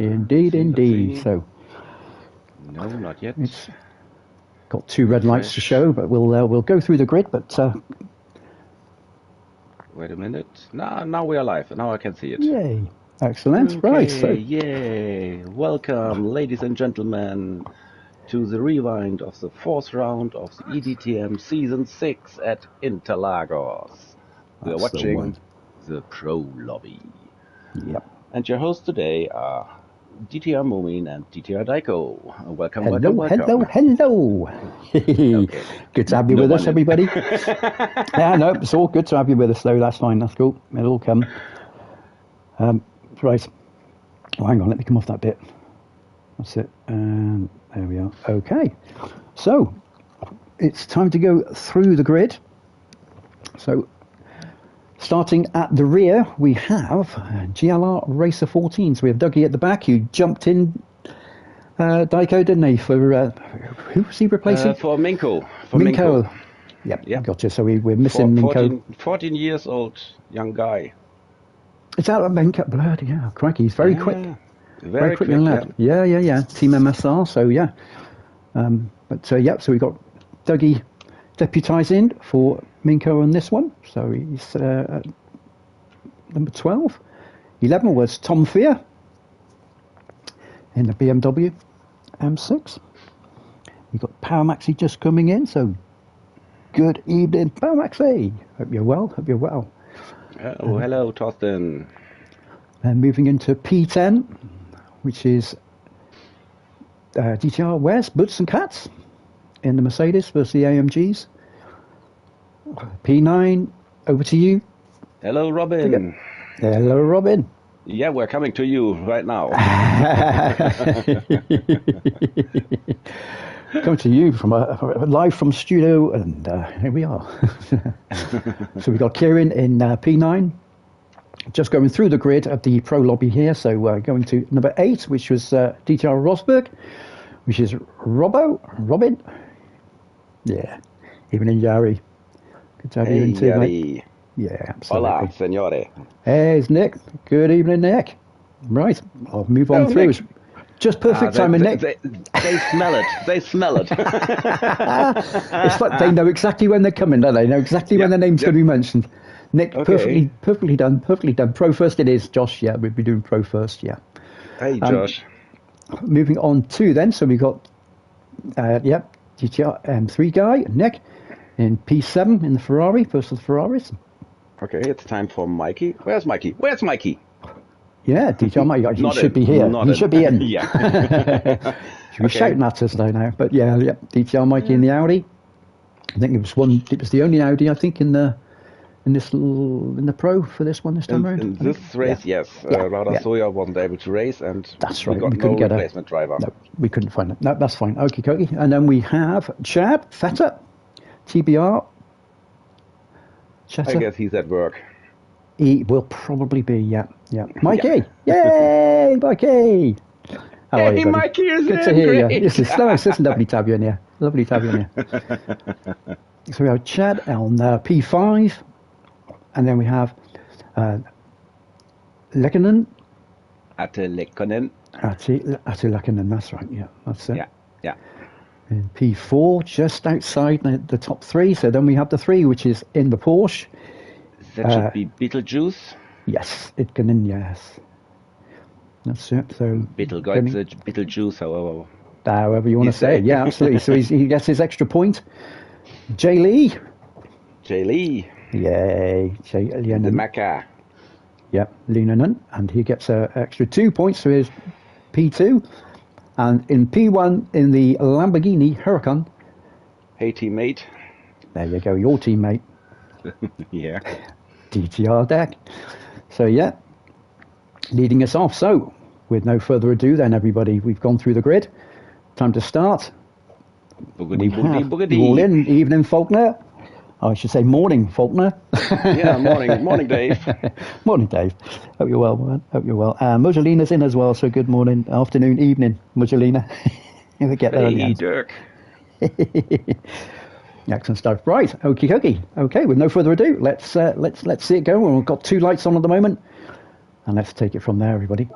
Indeed, indeed. So no, not yet. It's got 2 red lights to show, but we'll go through the grid. But wait a minute. Now we are live. Now I can see it. Yay! Excellent. Okay, right. So yay! Welcome, ladies and gentlemen, to the rewind of the 4th round of the eDTM Season 6 at Interlagos. We are watching the Pro Lobby. Yep. And your hosts today are DTR Moomin and DTR Diako. Welcome, hello. Okay. Good to have you with us, everybody. Yeah, no, it's all good to have you with us, though. That's fine. That's cool. It'll all come. Right. Oh, hang on. Let me come off that bit. That's it. And there we are. Okay. So it's time to go through the grid. So starting at the rear, we have GLR Racer 14. So we have Dougie at the back, who jumped in, Diako, didn't he? For who was he replacing? For Minko. Minko. Yep. Gotcha. So we're missing Minko. 14 years old young guy. It's out of Minko. Bloody hell, crikey, he's very quick. Very quick, young lad. Yeah. Team MSR. So yeah. So we got Dougie deputising for Minko on this one, so he's number 12. 11 was Tom Fear in the BMW M6. We've got Power Maxi just coming in, so good evening, Power Maxi. Hope you're well. Hello, Thorsten. And moving into P10, which is DTR Wes, Boots and Cats in the Mercedes versus the AMGs. P9, over to you. Hello, Robin. Hello, Robin. Yeah, we're coming to you right now. Coming to you from live from studio, and here we are. So we got Kieran in P9, just going through the grid of the Pro Lobby here. So going to number 8, which was DTR Rosberg, which is Robin. Yeah, evening, Yari. Good to have you in too, mate. Yeah, absolutely. Hola, senore. Hey, it's Nick. Good evening, Nick. Right, I'll move on through. Nick. Just perfect timing, Nick. They smell it. They smell it. It's like they know exactly when they're coming, don't they? They know exactly when their name's going to be mentioned. Nick, okay. perfectly done. Pro first it is, Josh. Yeah, we'll be doing pro first, yeah. Hey, Josh. Moving on to then, so we got, GTR M3 guy, Nick, in P7 in the Ferrari versus the Ferraris. Okay, it's time for Mikey. Where's Mikey? Yeah, DTR Mikey, he should be here. He should be in. Yeah. Should be shouting at us now. But yeah, DTR Mikey in the Audi. I think it was the only Audi, I think, in the Pro for this one this time around. In this race, yes. Rada Soya wasn't able to race, and that's right. We couldn't get a replacement driver. No, we couldn't find it. No, that's fine. Okay. And then we have Chad Fetter, TBR. I guess he's at work. He will probably be, yeah. Mikey! Yay, Mikey! How are you, buddy? Mikey is good to hear you. This is lovely to have you in here. So we have Chad on P5, and then we have Lekkonen. Ate Lekkonen, that's right, yeah. That's it. Yeah. In P4, just outside the top 3. So then we have the 3, which is in the Porsche. That should be Beetlejuice. Yes, Itkonen, yes. That's it. So Beetlejuice, however you want to say it. Yeah, absolutely. So he gets his extra point. Jay Lee. Yay. Jay Lee. The Mecca. Yep, Lenanen. And he gets an extra 2 points for his P2. And in P1, in the Lamborghini Huracan. Hey, teammate. There you go, your teammate. Yeah. DTR deck. So, yeah, leading us off. So, with no further ado, then, everybody, we've gone through the grid. Time to start. Boogity. All in. Evening, Faulkner. I should say morning, Faulkner. Yeah, morning, Dave. Morning, Dave. Hope you're well, man. Mujalina's in as well, so good morning, afternoon, evening, Mujalina. If we get there. Hey, Dirk. Excellent stuff. Right, okie. Okay, with no further ado, let's see it go. We've got 2 lights on at the moment, and let's take it from there, everybody.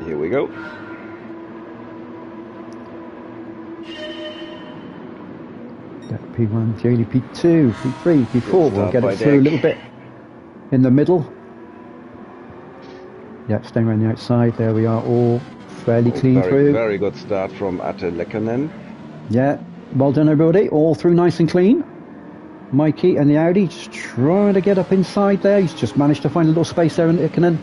Here we go. P1, Jaley, P2, P3, P4. We'll get it through a little bit in the middle. Yeah, staying around the outside. There we are, all fairly clean through. Very good start from Atte Lekkonen. Yeah, well done everybody. All through nice and clean. Mikey and the Audi just trying to get up inside there. He's just managed to find a little space there in Lekkonen.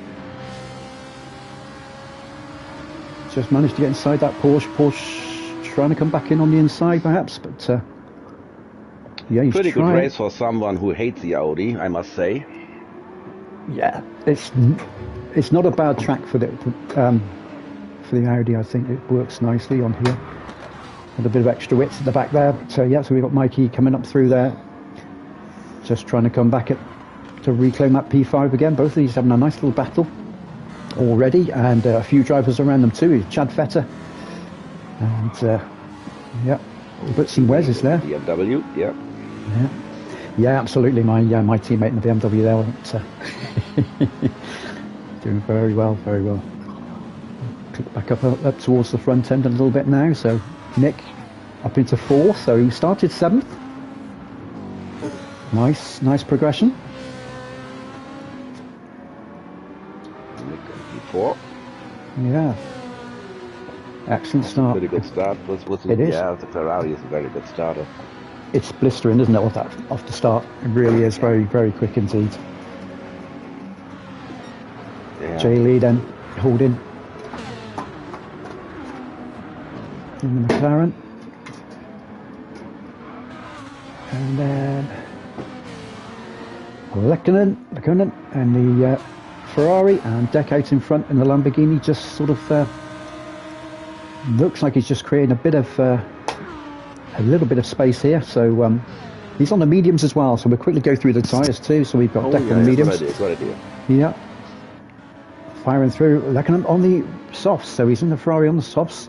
Just managed to get inside that Porsche. Porsche trying to come back in on the inside perhaps, but yeah, he's pretty trying. Good race for someone who hates the Audi, I must say. Yeah, it's not a bad track for the Audi. I think it works nicely on here. With a bit of extra width at the back there. So yeah, so we've got Mikey coming up through there, just trying to come back to reclaim that P5 again. Both of these having a nice little battle already, and a few drivers around them too. Chad Vetter, and yeah, but some Wes is there. BMW, yeah. Yeah, absolutely. My teammate in the BMW there, doing very well, very well. Click back up towards the front end a little bit now. So Nick up into 4th. So he started 7th. Nice progression. Nick P4. Yeah. Excellent start. Pretty good start. It is. Yeah, the Ferrari is a very good starter. It's blistering, isn't it, off the start? It really is very, very quick indeed. Yeah. Jay Lee then holding in the McLaren. And then Lekkonen and the Ferrari, and Deck out in front in the Lamborghini, just sort of looks like he's just creating a little bit of space here. So he's on the mediums as well, so we'll quickly go through the tyres too. So we've got Deck on the mediums. Good idea. Yeah. Firing through Lekkonen on the softs, so he's in the Ferrari on the softs.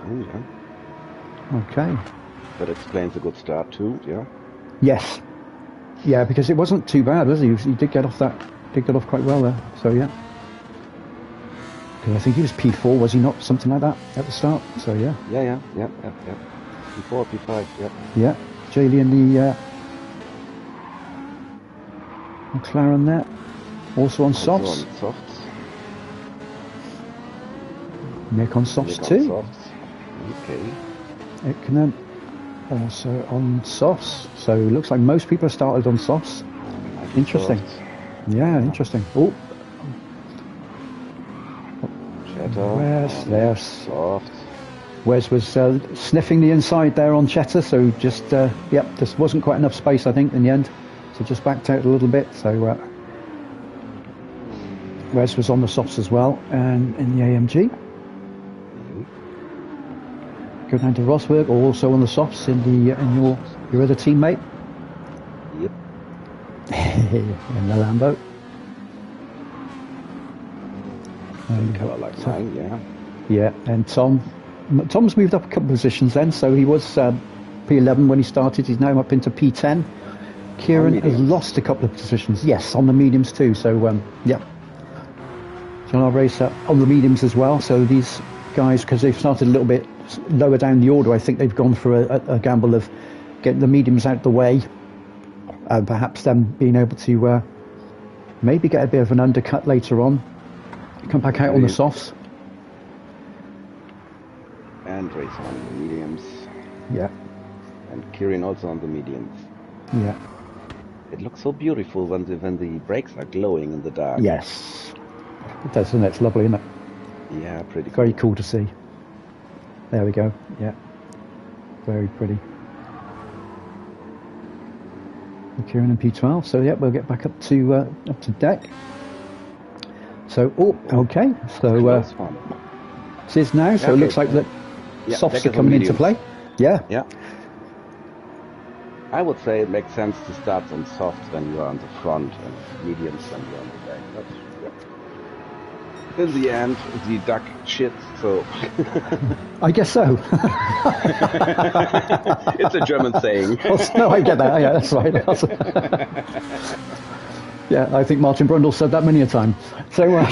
Oh yeah. Okay. That explains a good start too, yeah. Yes. Yeah, because it wasn't too bad, was he? He did get off quite well there. So yeah. Because I think he was P4, was he not? Something like that at the start. So yeah. Yeah. P4, P5, yeah. Yeah. Jaylee and the McLaren there. Also on softs. Nick on softs too. Okay. Lekkonen also on softs. So it looks like most people have started on softs. Interesting. Yeah, interesting. Oh. Soft. Wes was sniffing the inside there on Cheddar, so just just wasn't quite enough space, I think, in the end, so just backed out a little bit. So Wes was on the softs as well, and in the AMG. Go down to Rosberg, also on the softs in your other teammate. Yep. In the Lambo. And colour like mine, yeah. Yeah, and Tom's moved up a couple of positions then, so he was P11 when he started. He's now up into P10. Kieran has lost a couple of positions. Yes, on the mediums too. So yeah, John R. Racer on the mediums as well. So these guys, because they've started a little bit lower down the order, I think they've gone for a gamble of getting the mediums out the way, and perhaps them being able to maybe get a bit of an undercut later on. Come back out on the softs. And race on the mediums. Yeah. And Kieran also on the mediums. Yeah. It looks so beautiful when the brakes are glowing in the dark. Yes. It does, and it's lovely, isn't it? Yeah, pretty cool. Very cool to see. There we go. Yeah. Very pretty. Kieran and P12. So yeah, we'll get back up to deck. So okay. So this is now. So it looks like the softs are coming into play. Yeah. Yeah. I would say it makes sense to start on softs when you're on the front and mediums when you're on the back. But in the end, the duck shits, so... I guess so. It's a German saying. No, I get that. Yeah, that's right. Yeah, I think Martin Brundle said that many a time. So, yeah.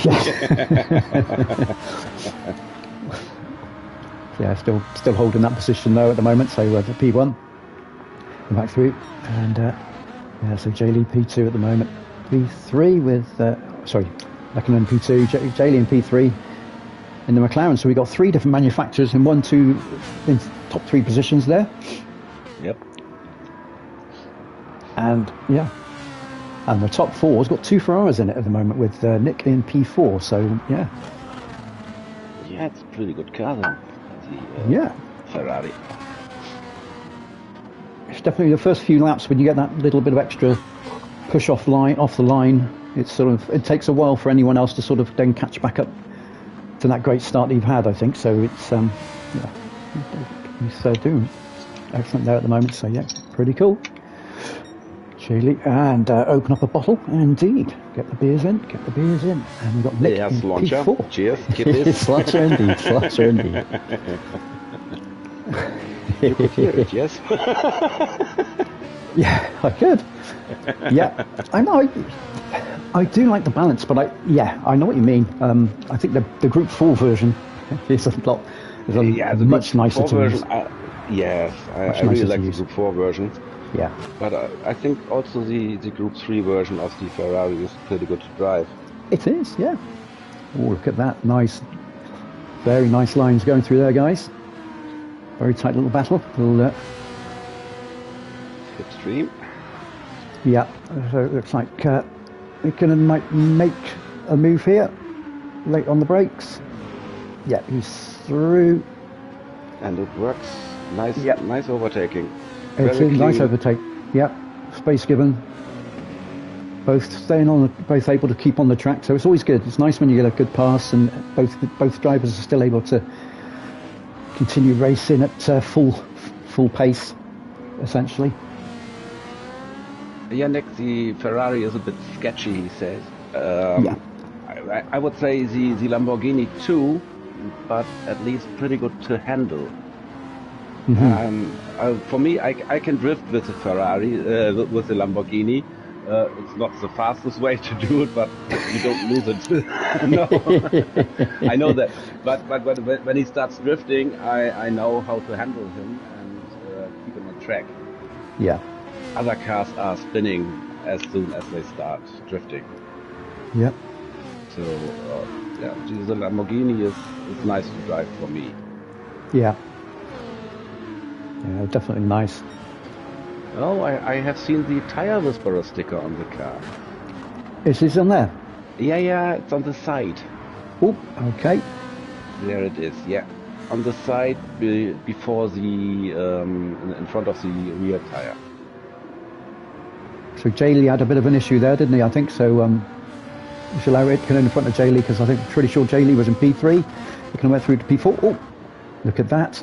Yeah, still holding that position though at the moment. So the P1, back through, and yeah, so Jaylee P2 at the moment, P3 with sorry, Lekkinen P2, Jaylee in P3 in the McLaren. So we got 3 different manufacturers in 2 in top 3 positions there. Yep. And yeah, and the top 4's got 2 Ferraris in it at the moment with Nick in P4. So yeah. Yeah, it's a pretty good car then. Yeah. Ferrari. It's definitely the first few laps when you get that little bit of extra push off the line. It's it takes a while for anyone else to sort of then catch back up to that great start that you've had. I think so. It's yeah, he's doing excellent there at the moment. So yeah, pretty cool. Chile and open up a bottle. Indeed, get the beers in. And we've got Nick in P4. Cheers. Slotcher indeed. You could hear it, yes? Yeah, I could. Yeah, I know. I do like the balance, but I know what you mean. I think the Group 4 version is much nicer to use. Yes, I really like the Group 4 version. Yeah. But I think also the Group 3 version of the Ferrari is pretty good to drive. It is, yeah. Oh, look at that. Nice. Very nice lines going through there, guys. Very tight little battle. Slipstream. Yeah, so it looks like Ikonen might make a move here. Late on the brakes. Yeah, he's through. And it works. Nice, nice overtaking. It's a nice overtake. Yeah, space given. Both both able to keep on the track. So it's always good. It's nice when you get a good pass, and both drivers are still able to continue racing at full pace, essentially. Yeah, Nick, the Ferrari is a bit sketchy, he says. Yeah. I would say the Lamborghini too, but at least pretty good to handle. Mm-hmm. For me, I can drift with the Ferrari, with the Lamborghini. It's not the fastest way to do it, but you don't lose it. No, I know that. But when he starts drifting, I know how to handle him and keep him on track. Yeah. Other cars are spinning as soon as they start drifting. Yep. So yeah, the Lamborghini is nice to drive for me. Yeah. Yeah, definitely nice. Oh, I have seen the Tire Whisperer sticker on the car. Is this on there? Yeah, it's on the side. Oh, okay. There it is, yeah. On the side before the, in front of the rear tire. So Jaylee had a bit of an issue there, didn't he? I think so. We should allow Ikonen in front of Jaylee because I think pretty sure Jaylee was in P3. Ikonen went through to P4. Oh, look at that.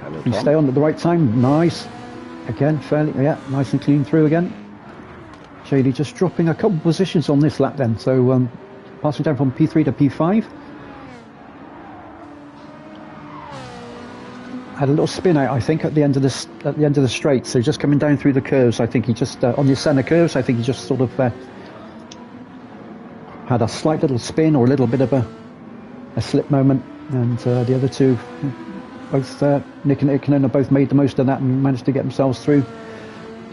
Hello, you stay on at the right time. Nice. Again, fairly, yeah, nice and clean through again. Jaylee just dropping a couple of positions on this lap then. So passing down from P3 to P5. Had a little spin out, I think, at the end of the straight. So just coming down through the curves, I think he just on the centre curves. I think he just sort of had a slight little spin or a little bit of a slip moment, and the other two, both Nick and Ikonen, have both made the most of that and managed to get themselves through.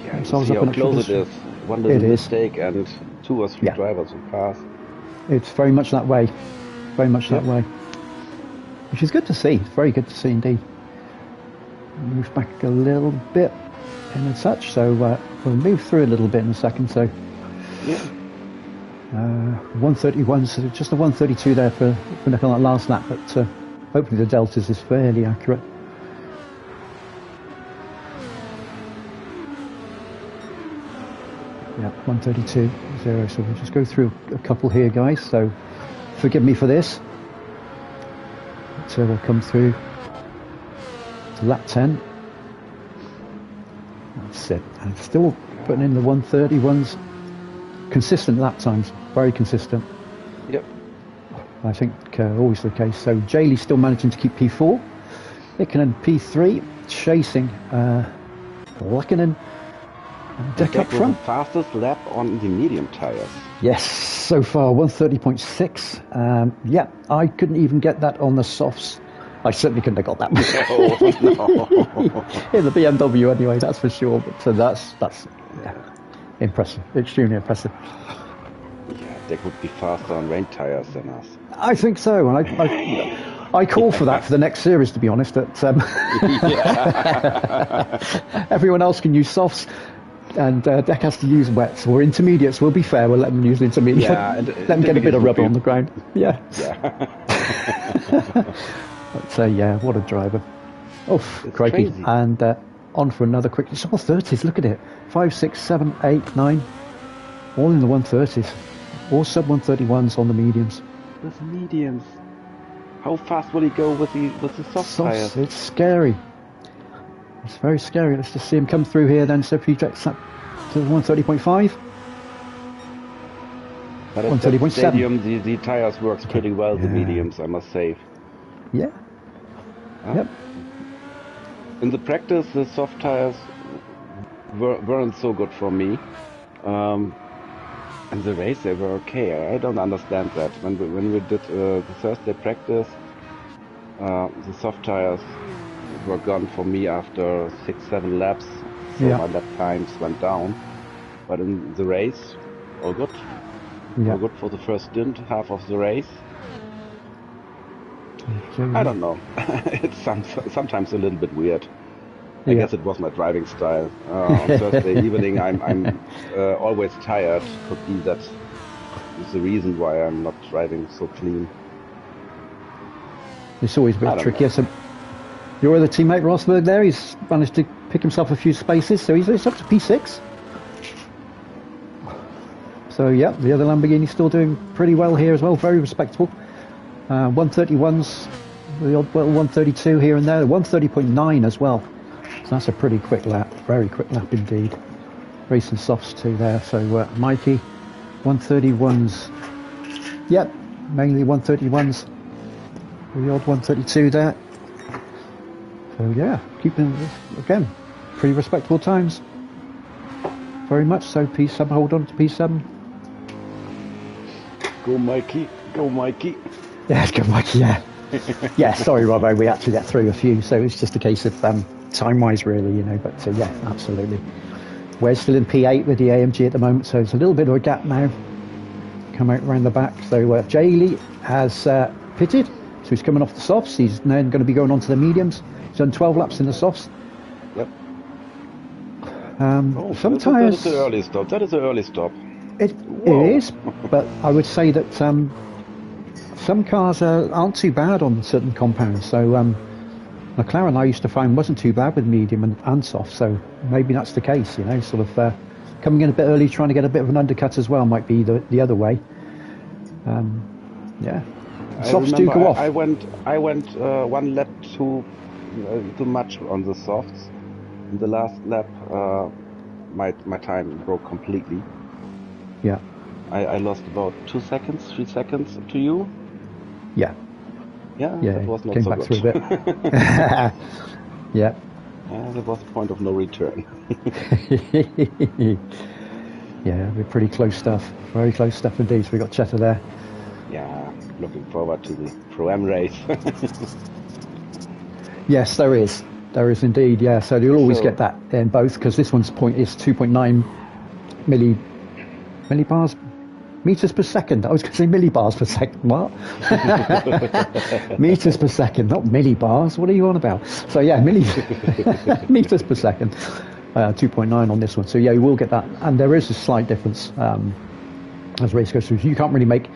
Yeah, themselves up how close it is. One little mistake and 2 or 3 drivers will pass. It's very much that way, very much that way, which is good to see. It's very good to see indeed. Move back a little bit and such, so we'll move through a little bit in a second. So 131, so just a 132 there for Nick on that last lap, but hopefully the deltas is fairly accurate. Yeah, 132.0. So we'll just go through a couple here, guys. So forgive me for this. So we'll come through to lap 10. That's it. And still putting in the 131s. Consistent lap times, very consistent. Yep. I think always the case. So Jaylee still managing to keep P4. Ikonen P3, chasing Lekkinen Deck up front. The fastest lap on the medium tires. Yes, so far 1:30.6. Yeah, I couldn't even get that on the softs. I certainly couldn't have got that. No. In the BMW anyway, that's for sure. But so that's yeah, impressive, extremely impressive. Yeah, they could be faster on rain tires than us. I think so, and I call for that for the next series, to be honest. That everyone else can use softs, and Deck has to use wets or intermediates. We'll be fair. We'll let them use the intermediate. Yeah, and let them get a bit of rubber on the ground. Yeah. But yeah, what a driver! Oh, crikey! Crazy. And on for another quick. It's all 30s. Look at it. 5, 6, 7, 8, 9. All in the 130s. All sub 131s on the mediums. With mediums. How fast will he go with the soft tires? It's scary. It's very scary. Let's just see him come through here then. So if he gets up to 130.5. But at the stadium, the tires works pretty well, the mediums, I must say. Yeah. Yep. In the practice, the soft tires weren't so good for me. In the race, they were okay. I don't understand that. When we did the Thursday practice, the soft tires were gone for me after 6-7 laps. So my lap times went down. But in the race, all good. All good for the first stint, half of the race. I don't know. It's sometimes a little bit weird. I guess it was my driving style. On Thursday evening, I'm always tired. Could be that is the reason why I'm not driving so clean. It's always a bit trickier. So your other teammate Rosberg there, he's managed to pick himself a few spaces, so he's up to P6. So yeah, the other Lamborghini's still doing pretty well here as well, very respectable. 131s, the odd 132 here and there, 130.9 as well. So that's a pretty quick lap, very quick lap indeed. Racing softs too there. So Mikey, 131s. Yep, mainly 131s. The odd 132 there. So yeah, keeping again pretty respectable times. Very much so. P7, hold on to P7. Go Mikey, go Mikey. Yeah, go Mikey. Yeah. Yeah. Sorry, Robbo. We had to get through a few, so it's just a case of time-wise, really, you know. But yeah, absolutely. We're still in P8 with the AMG at the moment, so it's a little bit of a gap now. Come out around the back. So Jay Lee has pitted, so he's coming off the softs. He's then going to be going on to the mediums. He's done 12 laps in the softs. Yep. Sometimes that is an early stop. That is an early stop. It is, but I would say that some cars aren't too bad on certain compounds. So McLaren I used to find wasn't too bad with medium and soft. So maybe that's the case. You know, sort of coming in a bit early, trying to get a bit of an undercut as well might be the other way. Yeah, softs do go off. I went one lap too much on the softs. In the last lap, my time broke completely. Yeah. I lost about 2 seconds, 3 seconds to you. Yeah. Yeah. That was not came so back good. through a bit. Yeah. There was a point of no return. Yeah, we're pretty close stuff. Very close stuff indeed. So we got Cheddar there. Yeah, looking forward to the Pro-Am race. Yes, there is. There is indeed, yeah. So you'll always get that in both, because this one's point is 2.9 millibars, meters per second. I was going to say millibars per second. What? Meters per second, not millibars. What are you on about? So yeah, meters per second. 2.9 on this one. So yeah, you will get that, and there is a slight difference as race goes through. You can't really make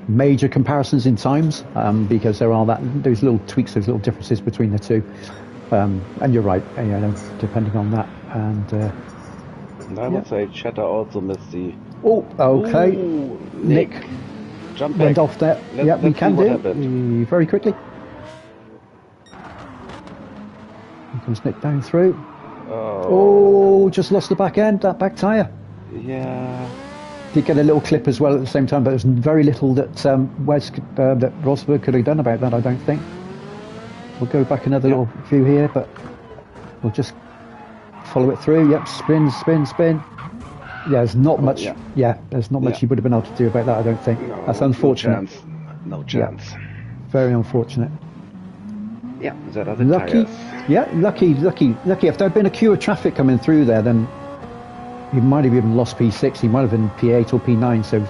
major comparisons in times because there are those little tweaks, those little differences between the two. And you're right, you know, depending on that. And I would say Cheddar also missed the. Oh, okay. Ooh, Nick jump went back. off there. Let's we see can what do happened. very quickly. Here comes Nick down through. Oh, just lost the back end, that back tyre. Yeah. Did get a little clip as well at the same time, but there's very little that that Rosberg could have done about that, I don't think. We'll go back another little view here, but we'll just follow it through. Yep, spin, spin, spin. Yeah, there's not much. Yeah. Yeah, there's not much he would have been able to do about that. I don't think. No, That's unfortunate. No chance. No chance. Yeah, very unfortunate. Yeah, that are the Lucky. tires. Yeah, lucky. If there had been a queue of traffic coming through there, then he might have even lost P6. He might have been P8 or P9. So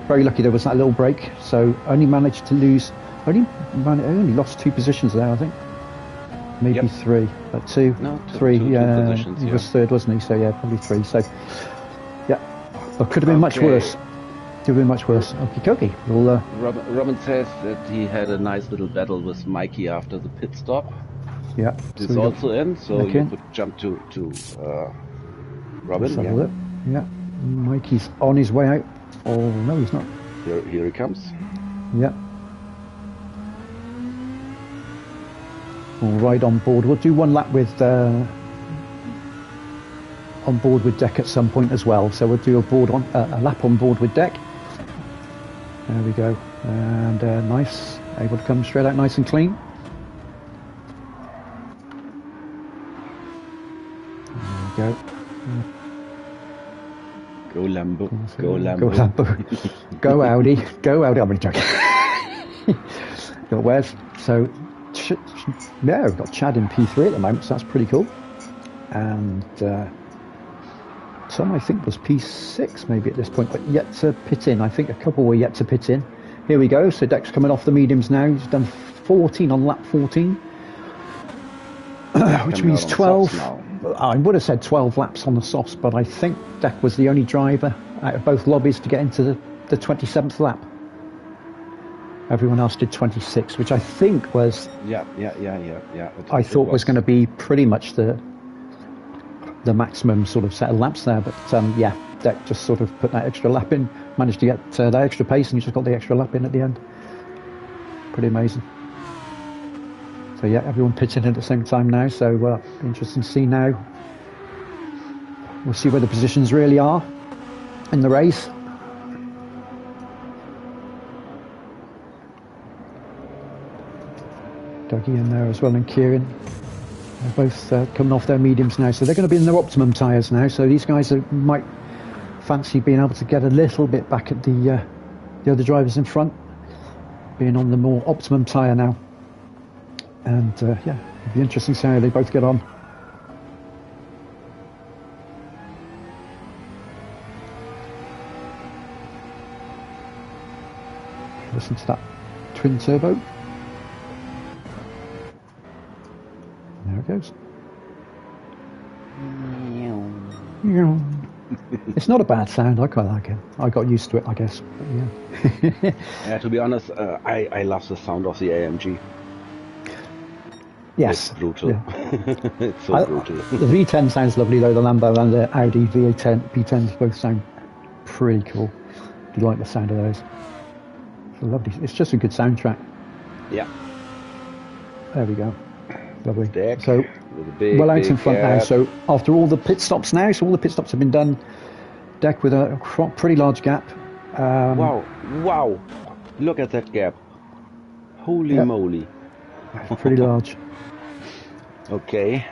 very lucky there was that little break. So only managed to lose. Only lost 2 positions there, I think. Maybe 3, but 2, no, 3. Two yeah, positions, he was 3rd, wasn't he? So yeah, probably 3. So yeah, but could have been much worse. Could have been much worse. Okay. We'll, Robin says that he had a nice little battle with Mikey after the pit stop. Yeah, This is also in, so you could jump to Robin. Let's have a look. Yeah, Mikey's on his way out. Oh no, he's not. Here he comes. Yeah. We'll ride on board. We'll do one lap with on board with Deck at some point as well. So we'll do a lap on board with Deck. There we go. And nice, able to come straight out nice and clean. There we go. Go Lambo. Go Lambo. Go Lambo. Go Audi. Go Audi. I'm only joking. Got Wes. So yeah, we've got Chad in P3 at the moment, so that's pretty cool. And Tom, I think, was P6 maybe at this point, but yet to pit in. I think a couple were yet to pit in. Here we go. So Deck's coming off the mediums now. He's done 14 on lap 14, which means 12. I would have said 12 laps on the softs, but I think Deck was the only driver out of both lobbies to get into the 27th lap. Everyone else did 26, which I think was... Yeah. I thought was going to be pretty much the maximum sort of set of laps there, but yeah, Deck just sort of put that extra lap in, managed to get that extra pace, and he just got the extra lap in at the end. Pretty amazing. So yeah, everyone pitching in at the same time now, so interesting to see now. We'll see where the positions really are in the race. Dougie in there as well, and Kieran. They're both coming off their mediums now, so they're going to be in their optimum tyres now. So these guys might fancy being able to get a little bit back at the other drivers in front, being on the more optimum tyre now. And yeah, it'll be interesting to see how they both get on. Listen to that twin turbo. There it goes. It's not a bad sound. I quite like it. I got used to it, I guess. But yeah. Yeah. To be honest, I love the sound of the AMG. Yes. It's brutal. Yeah. It's so brutal. The V10 sounds lovely though. The Lambo and the Audi V10s both sound pretty cool. Do you like the sound of those? It's lovely. It's just a good soundtrack. Yeah. There we go. Lovely. Deck, so well out in front now. So after all the pit stops now, so all the pit stops have been done. Deck with a pretty large gap. Wow! Look at that gap. Holy moly! Pretty large. Okay.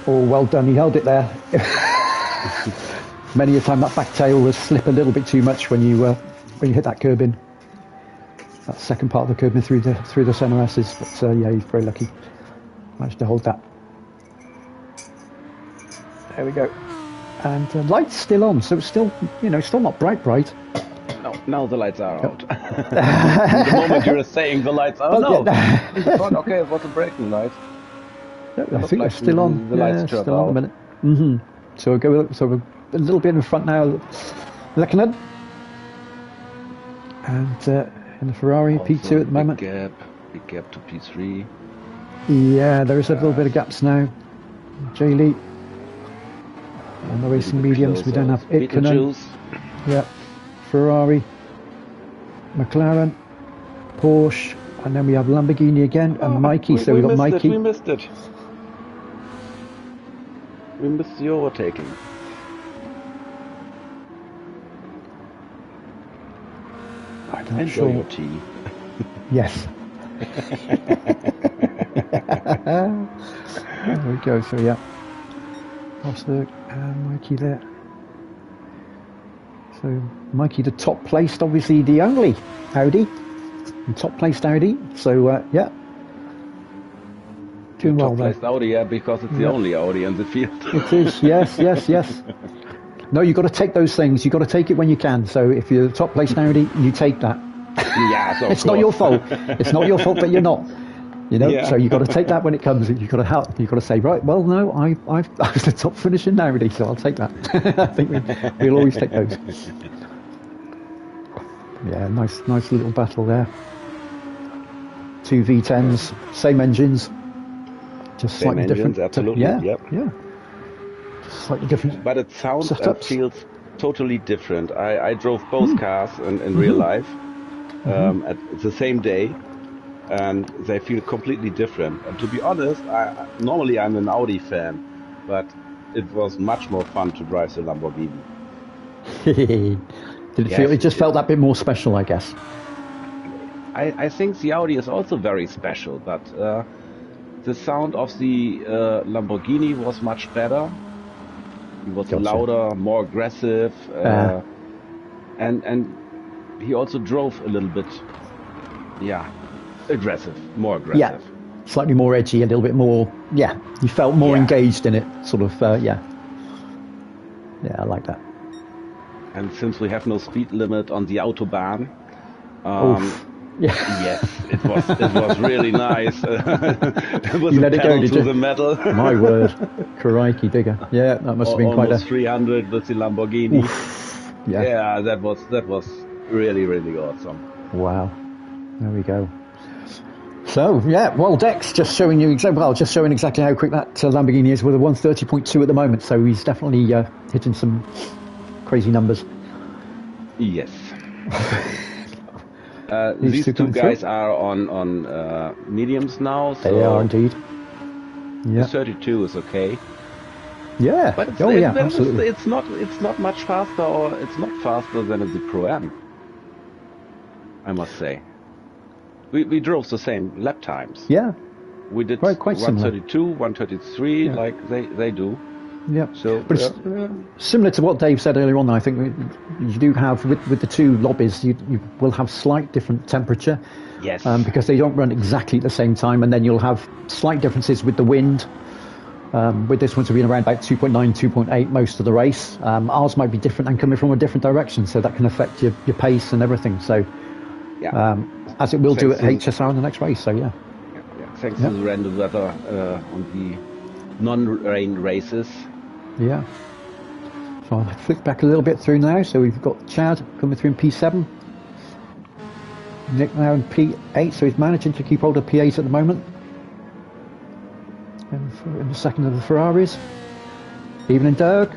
Oh, well done. He held it there. Many a time that back tail will slip a little bit too much when you hit that curb in. That second part of the curb in through the centre S's, but yeah, he's very lucky. Managed to hold that. There we go. And light's still on, so it's still, still not bright. No, now the lights are out. The moment you were saying the lights are out. Okay, it was a braking light. Yeah, I think they're still on. The lights still on a minute. So we'll go we're a little bit in front now, Lekinen. And in the Ferrari, also P2 at the moment. Big gap to P3. Yeah, there is a little bit of gaps now. J-Lee. On the racing mediums, we don't have Itkinen. Yeah. Ferrari, McLaren, Porsche, and then we have Lamborghini again, and Mikey. So we've got Mikey. We missed it. We missed the overtaking. I'm not sure. Your tea. Yes. There we go. So yeah, Rosberg and Mikey there. So Mikey, the top placed, obviously the only Audi, the top placed Audi. So yeah, doing well there. Top placed Audi, yeah, because it's the only Audi in the field. It is, yes, yes, yes. No, you've got to take those things. You've got to take it when you can. So if you're the top placed Audi, you take that. Yeah, so it's not your fault. It's not your fault that you're not. You know, so you've got to take that when it comes. You've got to help. You've got to say, right, well, no, I was the top finishing Audi, so I'll take that. I think we'll always take those. Yeah, nice little battle there. Two V10s, same engines, just same slightly engines, different. Absolutely. Yeah, yep. yeah. Slightly different. But it sounds and feels totally different. I drove both cars in real life at the same day, and they feel completely different. And to be honest, normally I'm an Audi fan, but it was much more fun to drive the Lamborghini. Did it feel? It just felt that bit more special, I guess. I think the Audi is also very special, but the sound of the Lamborghini was much better. It was louder, more aggressive, and he also drove a little bit, aggressive, more aggressive. Yeah, slightly more edgy, a little bit more. Yeah, you felt more engaged in it, sort of. Yeah, I like that. And since we have no speed limit on the autobahn, yes, it was really nice. It was you let it go, did you? The metal. My word, crikey digger. Yeah, that must have been quite a 300 with the Lamborghini. Oof. Yeah, that was really, really awesome. Wow, there we go. So yeah, well, Dex just showing exactly how quick that Lamborghini is with a 130.2 at the moment. So he's definitely hitting some crazy numbers. Yes. These two guys are on mediums now. So they are indeed. Yeah. 32 is okay. Yeah. But absolutely. It's not much faster, or it's not faster than the Pro-Am, I must say. We drove the same lap times. Yeah. We did quite 132, similar. 133, like they do. Yeah. So, but it's similar to what Dave said earlier on. I think you do have with the two lobbies, you will have slight different temperature. Yes. Because they don't run exactly at the same time, and then you'll have slight differences with the wind. With this one to be around about 2.9, 2.8 most of the race. Ours might be different and coming from a different direction, so that can affect your pace and everything. So, as it will do at HSR in the next race. So thanks to the random weather on the non-rain races. Yeah. So I'll flick back a little bit through now. So we've got Chad coming through in P7. Nick now in P8. So he's managing to keep hold of P8 at the moment. In the second of the Ferraris. Evening, Doug.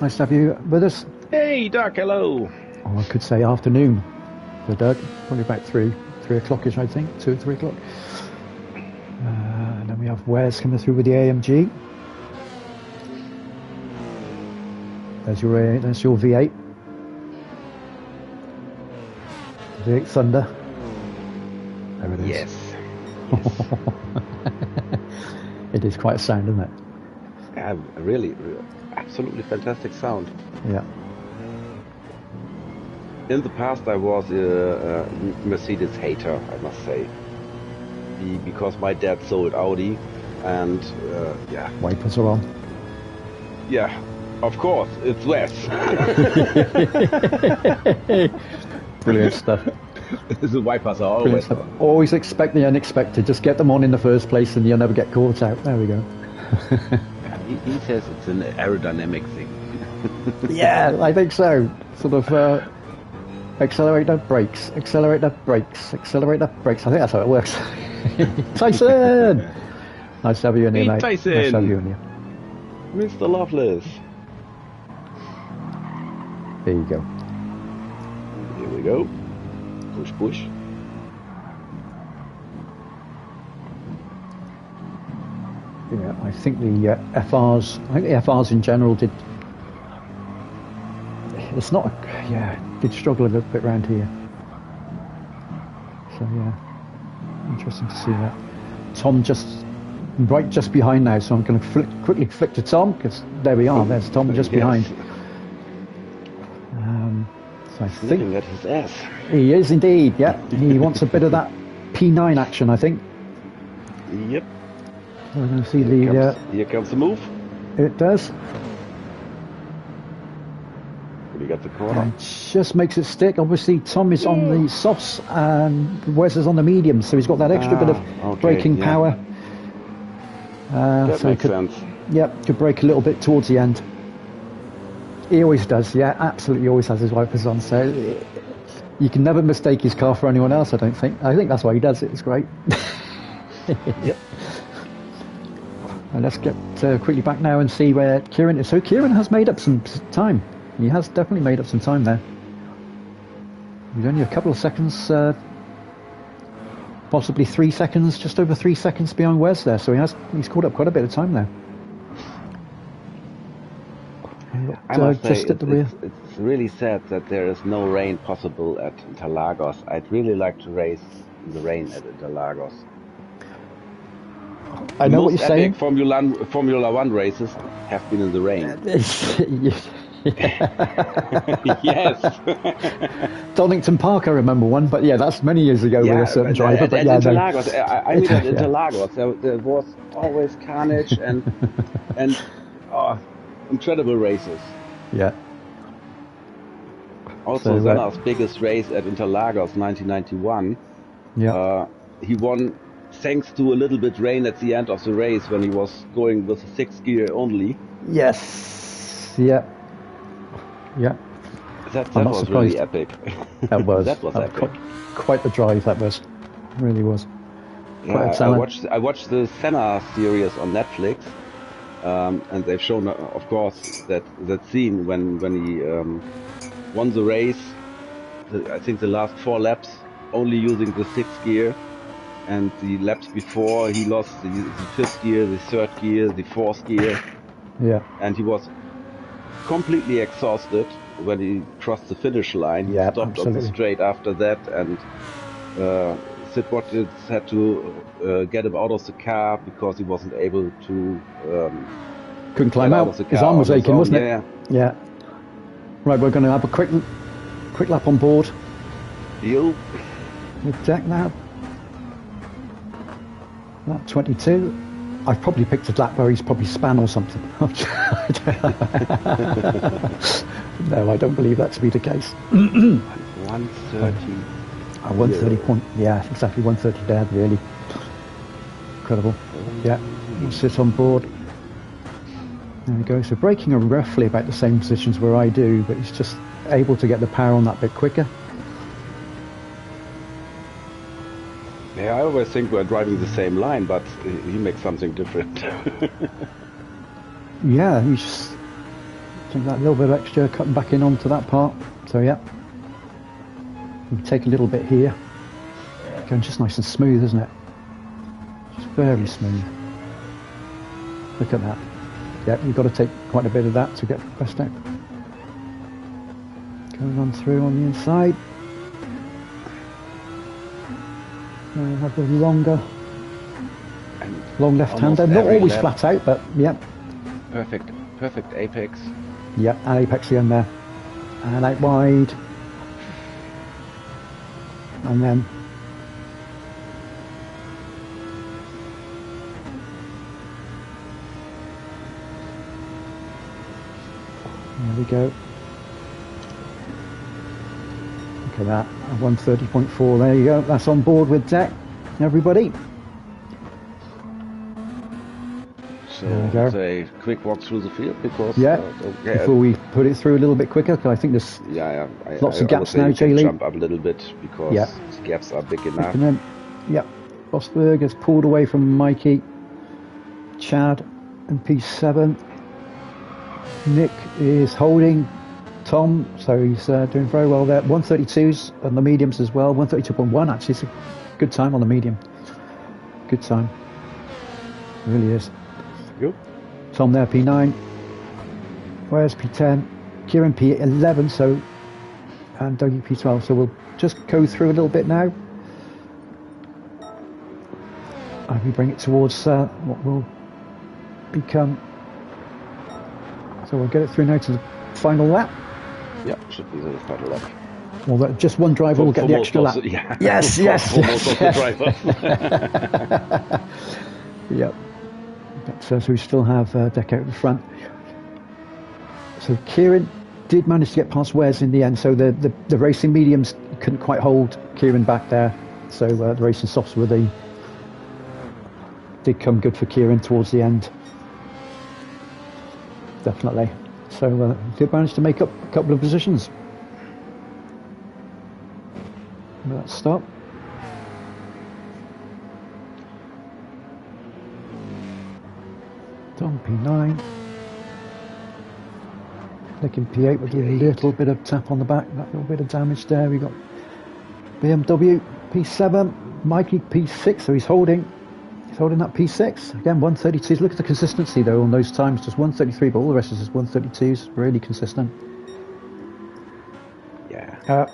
Nice to have you with us. Hey, Doug. Hello. Oh, I could say afternoon for Doug. Probably about 3 o'clock-ish, I think. 2 or 3 o'clock. And then we have Wes coming through with the AMG. There's your V8. V8 Thunder. There it is. Yes. It is quite a sound, isn't it? Yeah, really, absolutely fantastic sound. Yeah. In the past, I was a Mercedes hater, I must say, because my dad sold Audi, and wipers are on. Yeah. Of course, it's Wes. Brilliant stuff. The wipers are always on. Always expect the unexpected. Just get them on in the first place and you'll never get caught out. There we go. He says it's an aerodynamic thing. Yeah, I think so. Sort of accelerate that brakes, accelerate that brakes, accelerate that brakes. I think that's how it works. Tyson! Nice to have you in here, mate. Tyson! Nice to have you in here. Mr. Loveless. There you go. Here we go. Push, push. Yeah, I think the FRs in general did. It's not. Did struggle a little bit around here. So interesting to see that. Tom just right just behind now, so I'm going to quickly flick to Tom, because there we are, there's Tom just behind. So I think at his ass. He is indeed, yeah. He wants a bit of that P9 action, I think. Yep. So we're going to see here comes the move. It does. We got the corner. And just makes it stick. Obviously, Tom is on the softs and Wes is on the mediums, so he's got that extra bit of braking power. That so makes sense. Yep, could brake a little bit towards the end. He always does, yeah, absolutely always has his wipers on, so you can never mistake his car for anyone else, I don't think. I think that's why he does it, it's great. Yep. And let's get quickly back now and see where Kieran is. So Kieran has made up some time. He has definitely made up some time there. He's only a couple of seconds, possibly 3 seconds, just over 3 seconds behind Wes there, so he's caught up quite a bit of time there. I must say, just at the rear. It's really sad that there is no rain possible at Interlagos. I'd really like to race in the rain at Interlagos. I know what you're saying. Formula One races have been in the rain. Yes. Donington Park, I remember one, but yeah, that's many years ago with a certain driver. But yeah, Interlagos. I mean, at Interlagos, there was always carnage and incredible races. Yeah. Also, Senna's biggest race at Interlagos, 1991. Yeah. He won thanks to a little bit rain at the end of the race when he was going with a 6th gear only. Yes. Yeah. Yeah. That was really epic. That was. That was epic. Quite the drive that was. It really was. I watched the Senna series on Netflix. And they've shown, of course, that scene when he won the race. I think the last 4 laps only using the 6th gear, and the laps before he lost the 5th gear, the 3rd gear, the 4th gear. Yeah. And he was completely exhausted when he crossed the finish line. He stopped absolutely. on the straight after that, and Sid Watkins had to get him out of the car because he wasn't able to couldn't climb out. His arm was aching, wasn't it? Yeah. Right, we're going to have a quick lap on board. You with Jack now. Lap 22. I've probably picked a lap where he's probably span or something. No, I don't believe that to be the case. 130. 130 point. Yeah, exactly. 130 there. Really incredible. Yeah, we'll sit on board. There we go. So braking are roughly about the same positions where I do, but he's just able to get the power on that bit quicker. Yeah, I always think we're driving the same line, but he makes something different. Yeah, you just take that little bit extra, cutting back in onto that part. So yeah, we take a little bit here. Going just nice and smooth, isn't it? Just very smooth. Look at that. Yeah, you've got to take quite a bit of that to get the best out. Going on through on the inside. Now we have the long left-hander. Not always flat out, but yeah. Perfect apex. Yeah, and apex again there. And out wide. And then there we go. Look at that, 130.4, there you go. That's on board with Deck, everybody. So say quick walk through the field because before we put it through a little bit quicker, because I think there's lots of gaps now, J. Lee. Jump up a little bit because the gaps are big enough. Yep, Rosberg has pulled away from Mikey, Chad and P7. Nick is holding Tom, so he's doing very well there. 132s on the mediums as well. 132.1 actually, it's a good time on the medium. Good time, really is. Good. Tom there, P9. Where's P10? Kieran P11, so, and Dougie P12. So we'll just go through a little bit now. and we bring it towards what will become. So we'll get it through now to the final lap. Yep, should be the final lap. Well, just one driver will get the extra lap. Yeah. Yes, yes. For most of the drivers. Yep. So we still have Diako at the front. So Kieran did manage to get past Wes in the end. So the racing mediums couldn't quite hold Kieran back there. So the racing softs did come good for Kieran towards the end. Definitely. So did manage to make up a couple of positions. Let's stop. Tom P9. Nicking P8 with a little bit of tap on the back, that little bit of damage there. We got BMW P7, Mikey P6, so he's holding that P6. Again, 132s. Look at the consistency though on those times, just 133, but all the rest is just 132s, really consistent. Yeah.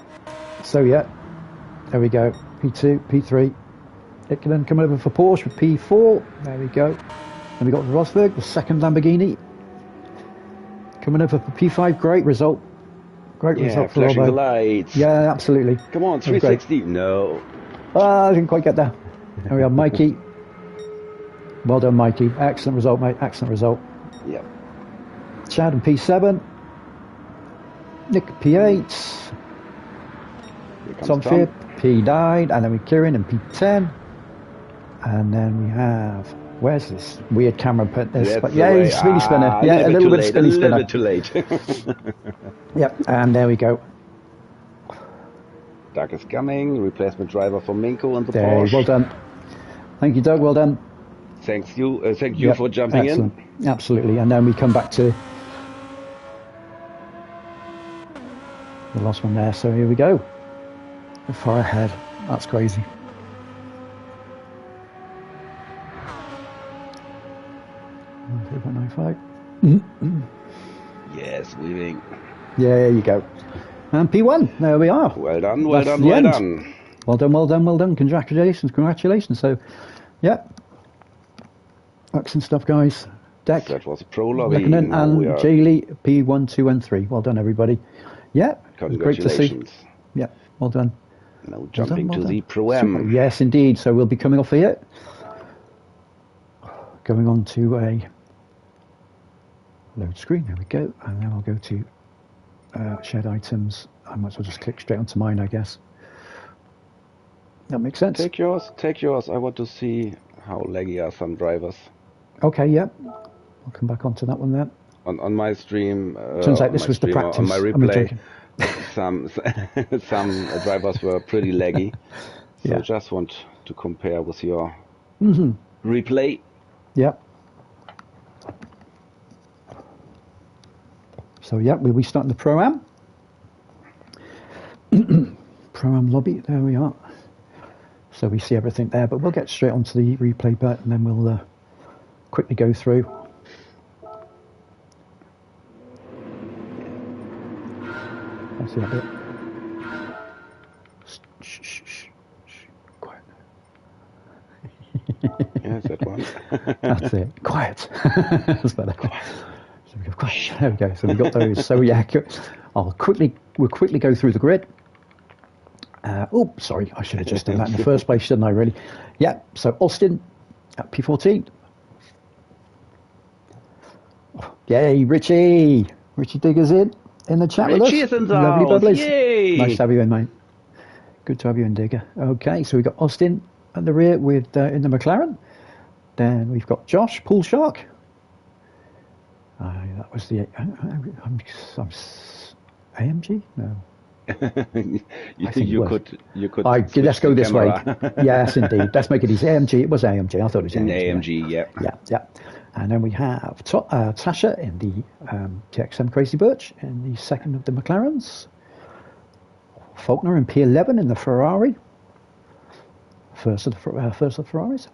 So yeah, there we go. P2, P3. Ickelen coming over for Porsche with P4. There we go. And we got Rosberg, the second Lamborghini, coming over for P5. Great result. Great result for flashing Robo. the lights. Yeah, absolutely. Come on, 360. No. I didn't quite get there. There we are, Mikey. Well done, Mikey. Excellent result, mate. Excellent result. Yep. Chad and P7. Nick P8. Tom Field P9. And then we Kieran and P10. And then we have... Where's this weird camera put this? But yeah, he's spinny spinner. Yeah, a little bit spinny spinner. A little bit too late. Yep, and there we go. Doug is coming. Replacement driver for Minko and the Porsche. Well done. Thank you, Doug. Well done. Thank you for jumping in. Absolutely. And then we come back to the last one there. So here we go. Far ahead. That's crazy. Yes, weaving. Yeah, there you go. And P1, there we are. Well done, well done, well done. Well done, well done, well done. Congratulations, congratulations. So, yeah. Excellent stuff, guys. Deck. That was a pro lobby. And Jaylee, P1, 2, and 3. Well done, everybody. Yeah. Congratulations. Great to see. Yeah, well done. Now jumping to the Pro-Am. Yes, indeed. So we'll be coming off here. Going on to a load screen. There we go. And then I'll go to shared items. I might as well just click straight onto mine, I guess. That makes sense. Take yours. Take yours. I want to see how laggy are some drivers. Okay, yeah. I'll come back onto that one then. On my stream. Turns out this was the practice. On my replay, some drivers were pretty laggy. So I just want to compare with your replay. Yep. So yeah, we'll be starting the Pro-Am. Pro-Am lobby, there we are. So we see everything there, but we'll get straight onto the replay bit and then we'll quickly go through. I see that bit. Shh, shh, shh, shh. Quiet. Yes, that one. That's it. Quiet. That's better. Quiet. So we go, quiet. There we go. So we got those. So yeah, we'll quickly go through the grid. Oh, sorry, I should have just done that in the first place, shouldn't I, really? Yeah, so Austin at P14. Yay, Richie! Richie Digger's in the chat with us. Richie is in the Lovely house. bubblies. Yay! Nice to have you in, mate. Good to have you in, Digger. Okay, so we've got Austin at the rear with in the McLaren. Then we've got Josh, Pool Shark. That was the AMG? No. you could. Let's go this way. Yes, indeed. Let's make it easy. AMG. It was AMG. I thought it was AMG. Yeah. Yeah. And then we have Tasha in the TXM Crazy Birch in the second of the McLarens. Faulkner in P11 in the Ferrari. First of the Ferraris.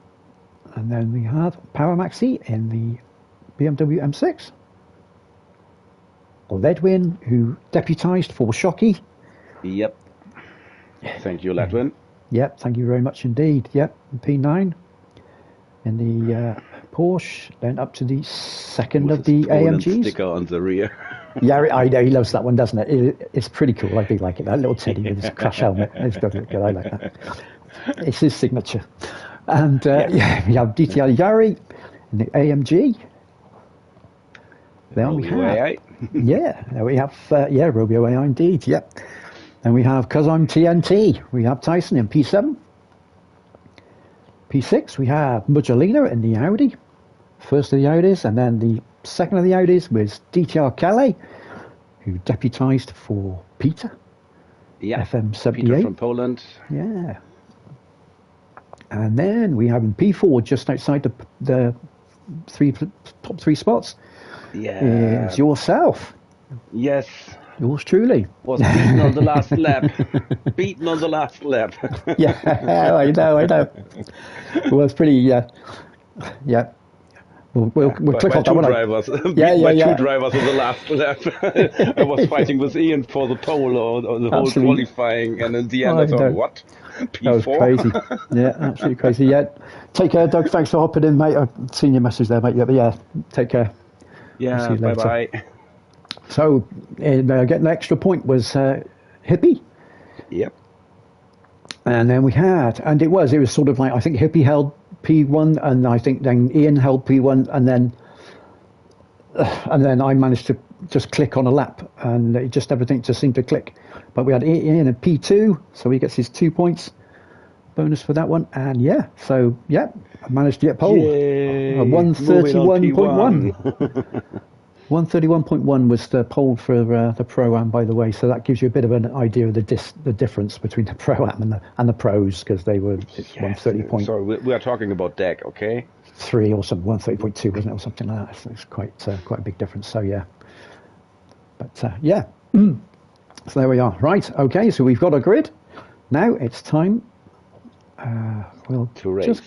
And then we have Power Maxi in the BMW M6. Ledwin, who deputised for Shockey. Yep. Thank you, Ledwin. Yep, thank you very much indeed. Yep, P9. in the Porsche, then up to the second With of the Poland AMGs. sticker on the rear. Yeah, I know, he loves that one, doesn't it? It's pretty cool. I do like it. That little teddy with his crash helmet. It's got to look good. I like that. It's his signature. And yeah, we have DTR Yari and the AMG. Then we have, yeah, there we have, yeah, ROBIO.AI indeed, yep. Then we have, because I'm TNT, we have Tyson in P7. P6, we have Muggelina in the Audi, first of the Audis, and then the second of the Audis was DTR Calais, who deputized for Peter. Yeah, FM78. Peter from Poland. Yeah. And then we have in P4, just outside the top three spots, yeah, is yourself. Yes. Yours truly. Was beaten on the last lap. Beaten on the last lap. Yeah, I know. Well, it's pretty, yeah. We'll click on that one. Drivers. Two drivers on the last lap. I was fighting with Ian for the pole or the whole qualifying, and in the end I thought, what? P4? That was crazy. Yeah, absolutely crazy. Yeah. Take care, Doug. Thanks for hopping in, mate. I've seen your message there, mate. Yeah, take care. Yeah, bye-bye. So, getting an extra point was Hippie. Yep. And then we had, and it was sort of like, I think Hippie held P1, and I think then Ian held P1, and then I managed to just click on a lap, and everything just seemed to click. But we had Ian at P2, so he gets his 2 points bonus for that one, and yeah, so yeah, I managed to get pole. 131.1. 131.1 was the pole for the Pro-Am, by the way, so that gives you a bit of an idea of the difference between the Pro-Am and the Pros, because they were 130. Sorry, we are talking about deck, okay? 3 or something, 130.2, wasn't it, or something like that? So it's quite a big difference. So yeah, but yeah, so there we are. Right, okay, so we've got a grid. Now it's time. We'll to race.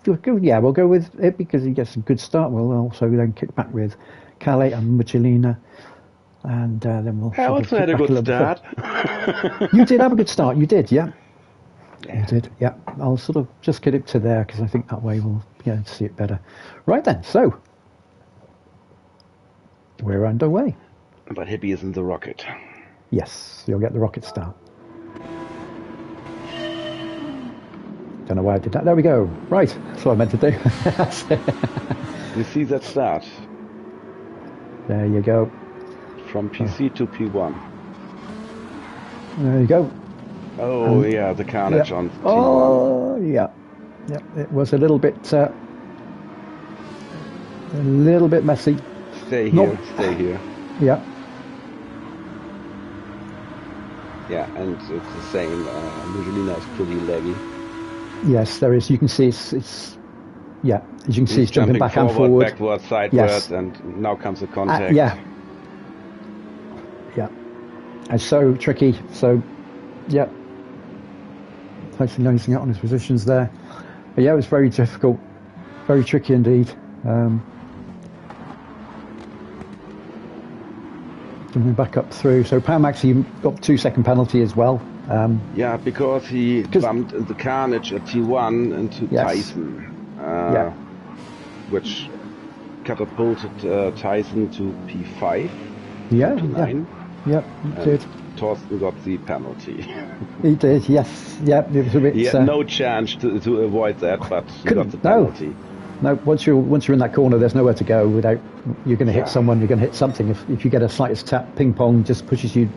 We'll go with it because he gets a good start. We'll also then kick back with Calais and Muggelina, and then we'll. I also had a good start. You did have a good start. You did, yeah. You did, yeah. I'll sort of just get it to there because I think that way we'll be able to see it better. Right then, so we're underway. But Hippie is in the rocket. Yes, you'll get the rocket start. Don't know why I did that. There we go. Right, that's what I meant to do. You see that start? There you go. From PC to P1. There you go. Oh, yeah, the carnage on P1. Oh, yeah. Yeah, it was a little bit messy. Stay here. Yeah. Yeah, and it's the same. Muggelina is pretty laggy. Yes, there is. You can see it's yeah. As you can see, it's jumping back and forward, backward, sideways, and now comes the contact. Yeah. It's so tricky. So, yeah. Totally losing out on his positions there. But yeah, it was very difficult, very tricky indeed. Coming back up through. So Pam actually got 2 second penalty as well. Yeah, because he bumped in the carnage at T1 into Tyson, which catapulted Tyson to P5. Yeah, to 9. Yeah, he did. Thorsten got the penalty. He did, yes. Yeah, it was a bit. He had no chance to avoid that, but he got the penalty. No, once you're in that corner, there's nowhere to go without. You're going to hit someone. You're going to hit something. If you get a slightest tap, ping pong just pushes you.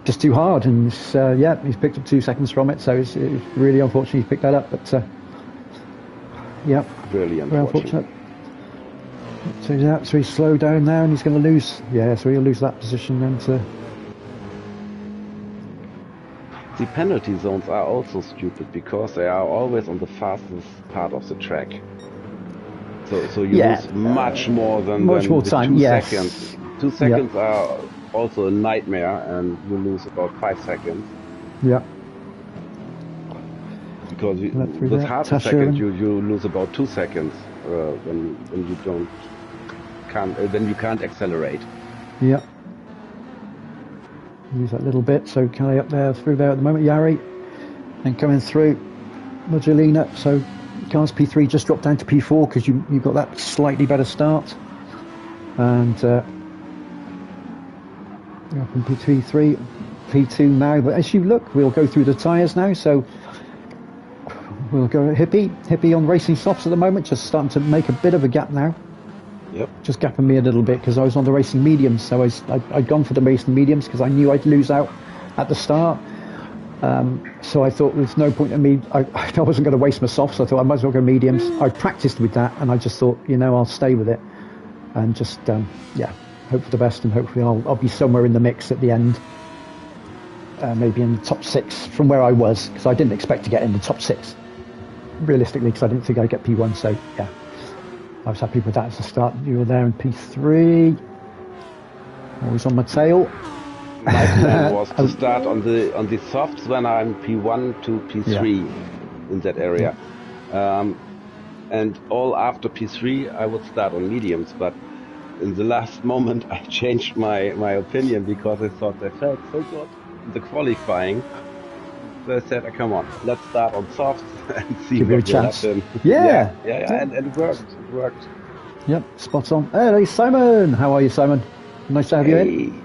Just too hard, and he's picked up 2 seconds from it, so it's really unfortunate he picked that up, but really unfortunate. So he's slowed down now, and he's going to lose. Yeah, so he'll lose that position then. The penalty zones are also stupid because they are always on the fastest part of the track. So you lose much more than more time. 2 seconds. 2 seconds are also a nightmare, and you lose about 5 seconds. Yeah. Because with half a second you lose about 2 seconds when you can't accelerate. Yeah. Use that little bit. So Kelly up there, through there at the moment. Yari, and coming through Muggelina. So cars. P3 just dropped down to P4 because you got that slightly better start. And you're up in P3, P2 now. But as you look, we'll go through the tyres now. So we'll go hippie on racing softs at the moment, just starting to make a bit of a gap now. Yep. Just gapping me a little bit because I was on the racing mediums. So I'd gone for the racing mediums because I knew I'd lose out at the start. So I thought there's no point in me, I wasn't going to waste my softs. I thought I might as well go mediums. I practiced with that and I just thought, I'll stay with it and just, hope for the best, and hopefully I'll be somewhere in the mix at the end. Maybe in the top 6 from where I was, because I didn't expect to get in the top 6 realistically, because I didn't think I'd get P1. So yeah, I was happy with that as a start. You were there in P3, always on my tail. My plan was to start on the softs when I'm P1 to P3 in that area, and all after P3 I would start on mediums. But in the last moment I changed my opinion because I thought they felt so good in the qualifying. So I said, come on, let's start on softs and see Give what it a chance. happen. Yeah. And it worked. It worked. Yep, spot on. Hey, Simon. How are you, Simon? Nice to have you in.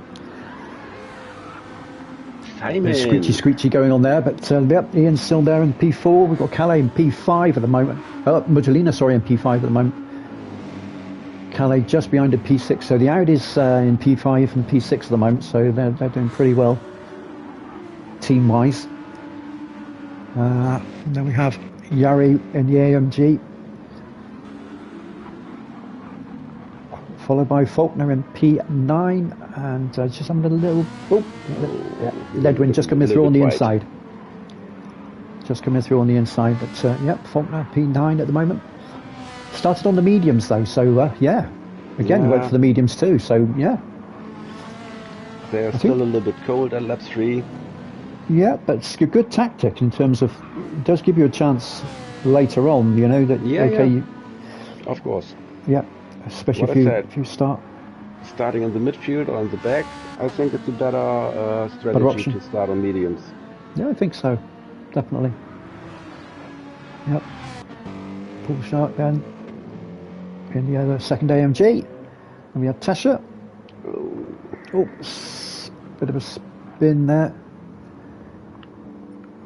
Simon. Screechy going on there, but yep, Ian's still there in P4. We've got Calais in P5 at the moment. Magdalena, sorry, in P5 at the moment. Calais just behind at P6. So the Audi's in P5 and P6 at the moment. So they're doing pretty well team-wise. Then we have Yari in the AMG, followed by Faulkner in P9, and just having a little Ledwin just coming through on the inside. Just coming through on the inside, but yep, Faulkner P9 at the moment. Started on the mediums though, so again went for the mediums too. So yeah, they're still a little bit cold at lap 3. Yeah, but it's a good tactic in terms of it does give you a chance later on. Of course. Yeah, especially if you starting in the midfield or in the back. I think it's a better strategy to start on mediums. Yeah, I think so, definitely. Yep. Paul Shark then in the other second AMG, and we have Tasha. Bit of a spin there.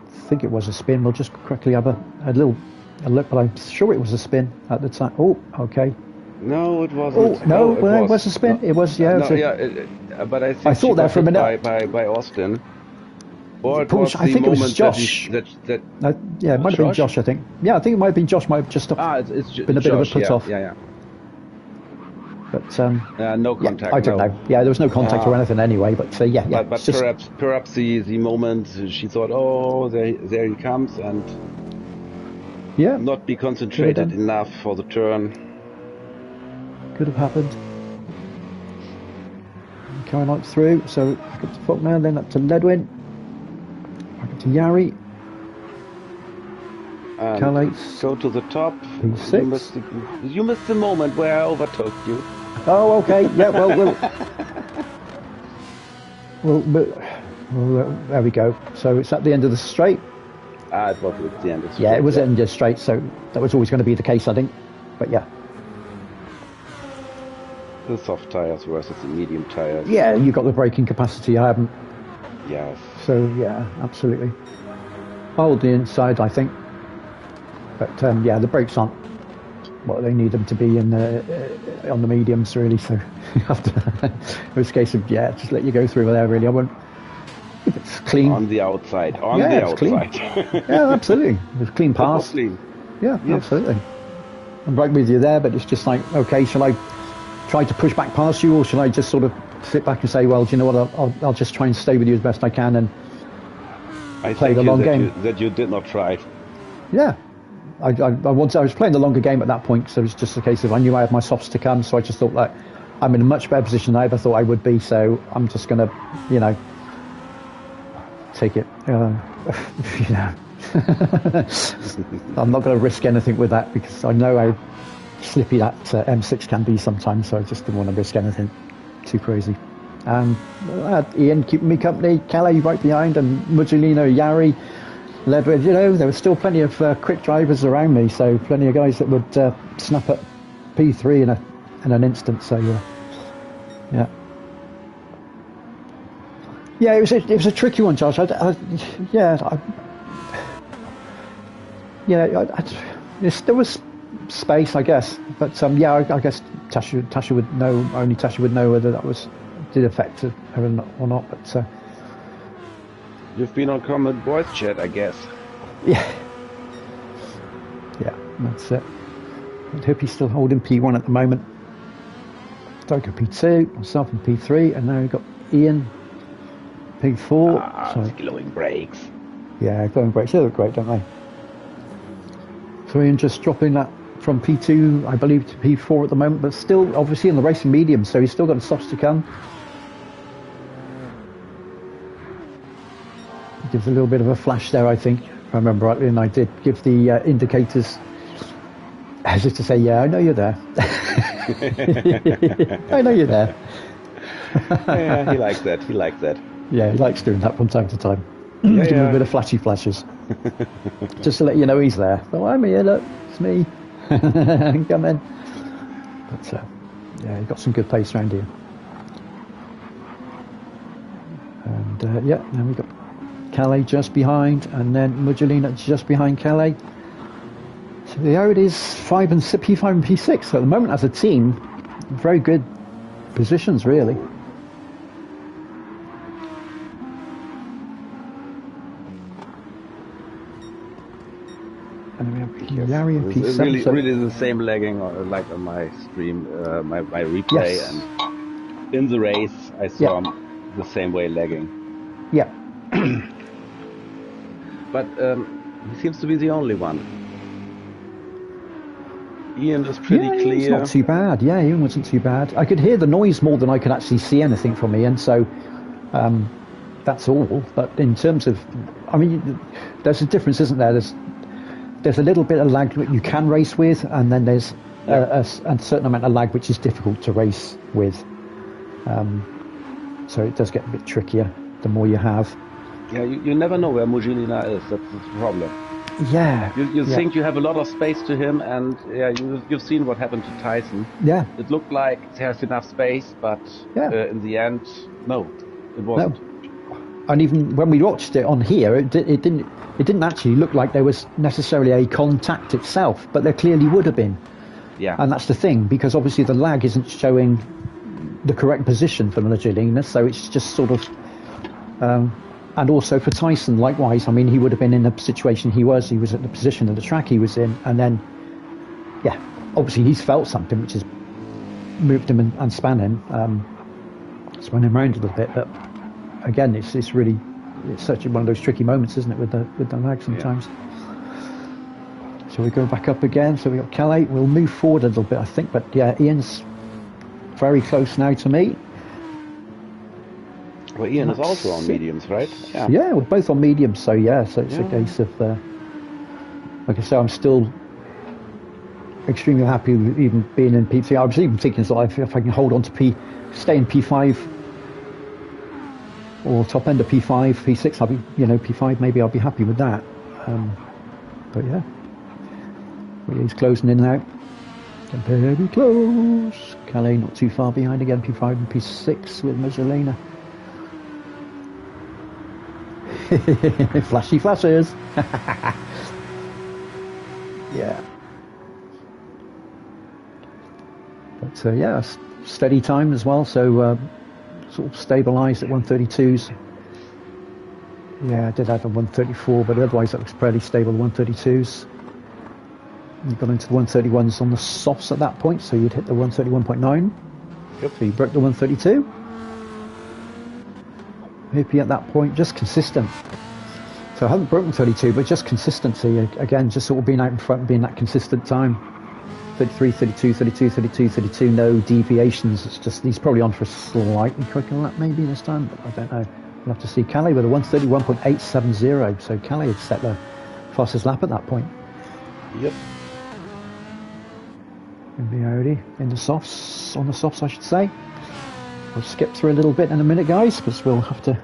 I think it was a spin. We'll just quickly have a look, but I'm sure it was a spin at the time. Oh, okay. No, it wasn't. Oh, no, it was a spin. No, it was, yeah. But I think I thought that for a minute. By Austin. Or it Paul, was I think it was Josh. That it might have been Josh, I think. Yeah, I think it might have been Josh. Might have just it's been a bit of a put-off. Yeah. But no contact. I don't know. Yeah, there was no contact or anything anyway. But But perhaps the moment she thought, oh, there he comes, and not be concentrated enough for the turn. Could have happened. Going on through. So back up to Faulkner, then up to Ledwin, back up to Yari. Calais. Go to the top. P6. You missed the moment where I overtook you. Oh, okay. Yeah, well, there we go. So it's at the end of the straight. It was at the end of the straight. Yeah, it was at the end of the straight, so that was always going to be the case, I think. But yeah. The soft tyres versus the medium tyres. Yeah, you got the braking capacity, I haven't. Yes. So yeah, absolutely. Hold the inside, I think. But the brakes aren't what they need them to be on the mediums, really. So you have to. It was a case of just let you go through there. Really, I won't. If it's clean on the outside. The outside. Clean. Yeah, absolutely. It was a clean pass. Clean. Yeah, yes. Absolutely. I'm right with you there, but it's just like, okay, shall I try to push back past you, or shall I just sort of sit back and say, well, do you know what? I'll just try and stay with you as best I can and play the long game. That you did not try. Yeah. I was playing the longer game at that point, so it was just a case of I knew I had my softs to come, so I just thought that I'm in a much better position than I ever thought I would be, so I'm just going to, take it, I'm not going to risk anything with that because I know how slippy that M6 can be sometimes, so I just didn't want to risk anything too crazy. And Ian keeping me company, Calais right behind, and Muggelino, Yari. led with, you know, there were still plenty of quick drivers around me, so plenty of guys that would snap at P3 in an instant. So yeah. Yeah, it was a tricky one, Josh. There was space, I guess, but yeah, I guess Tasha would know. Only Tasha would know whether that did affect her or not. But you've been on common voice chat, I guess. Yeah, that's it. I hope he's still holding P1 at the moment. Diako P2, myself in P3, and now we've got Ian P4. Glowing brakes. Yeah, glowing brakes. They look great, don't they? So Ian just dropping that from P2, I believe, to P4 at the moment, but still obviously in the racing medium, so he's still got the softs to come. Gives a little bit of a flash there, I think, if I remember rightly, and I did give the indicators as if to say, yeah, I know you're there. I know you're there. Yeah, he likes that. He likes that. Yeah, he likes doing that from time to time. Give him a bit of flashy flashes. Just to let you know he's there. Oh, I'm here, look, it's me. Come in. But yeah, he got some good pace around here. And yeah, then we got Calais just behind, and then Muggelina just behind Calais. So there it is, P5 and P6. So at the moment, as a team, very good positions, really. And we have Larry and P7. Really the same lagging, like on my stream, my replay, yes. And in the race, I saw the same way lagging. Yeah. But he seems to be the only one. Ian is pretty clear. Ian's not too bad. Yeah, Ian wasn't too bad. I could hear the noise more than I could actually see anything from Ian, so that's all. But in terms of, I mean, there's a difference, isn't there? There's a little bit of lag that you can race with, and then there's a certain amount of lag which is difficult to race with. So it does get a bit trickier the more you have. Yeah, you never know where Muggelina is. That's the problem. Yeah. You think you have a lot of space to him, and yeah, you've seen what happened to Tyson. Yeah. It looked like there's enough space, but in the end, no, it wasn't. No. And even when we watched it on here, it didn't actually look like there was necessarily a contact itself, but there clearly would have been. Yeah. And that's the thing, because obviously the lag isn't showing the correct position for Muggelina, so it's just sort of. And also for Tyson, likewise. I mean, he would have been in the situation he was at the position of the track he was in, and then, yeah, obviously he's felt something which has moved him and spun him, spun him around a little bit. But again, it's such one of those tricky moments, isn't it, with the lag sometimes. Yeah. So we go back up again. So we got Calais. We'll move forward a little bit, I think. But yeah, Ian's very close now to me. Well, Ian is also on mediums, right? Yeah, we're both on mediums, so yeah, so it's a case of, like I say, I'm still extremely happy with even being in P3. I was even thinking, if I can hold on to stay in P5, or top end of P5, P6, I'll be, P5, maybe I'll be happy with that. But yeah, he's closing in now. Very close. Calais not too far behind again, P5 and P6 with Muggelina. Flashy flashes. Yeah. But yeah, steady time as well, so sort of stabilised at 132s. Yeah, I did have a 134, but otherwise that looks pretty stable, 132s. You got into the 131s on the softs at that point, so you'd hit the 131.9. Yep. So you broke the 132. Maybe at that point, just consistent. So I haven't broken 32, but just consistency. Again, just sort of being out in front and being that consistent time. 33, 32, 32, 32, 32, no deviations. It's just, he's probably on for a slightly quicker lap maybe this time, but I don't know. We'll have to see. Calais with a 131.870, so Calais had set the fastest lap at that point. Yep. In the Audi, on the softs I should say. We'll skip through a little bit in a minute, guys, because we'll have to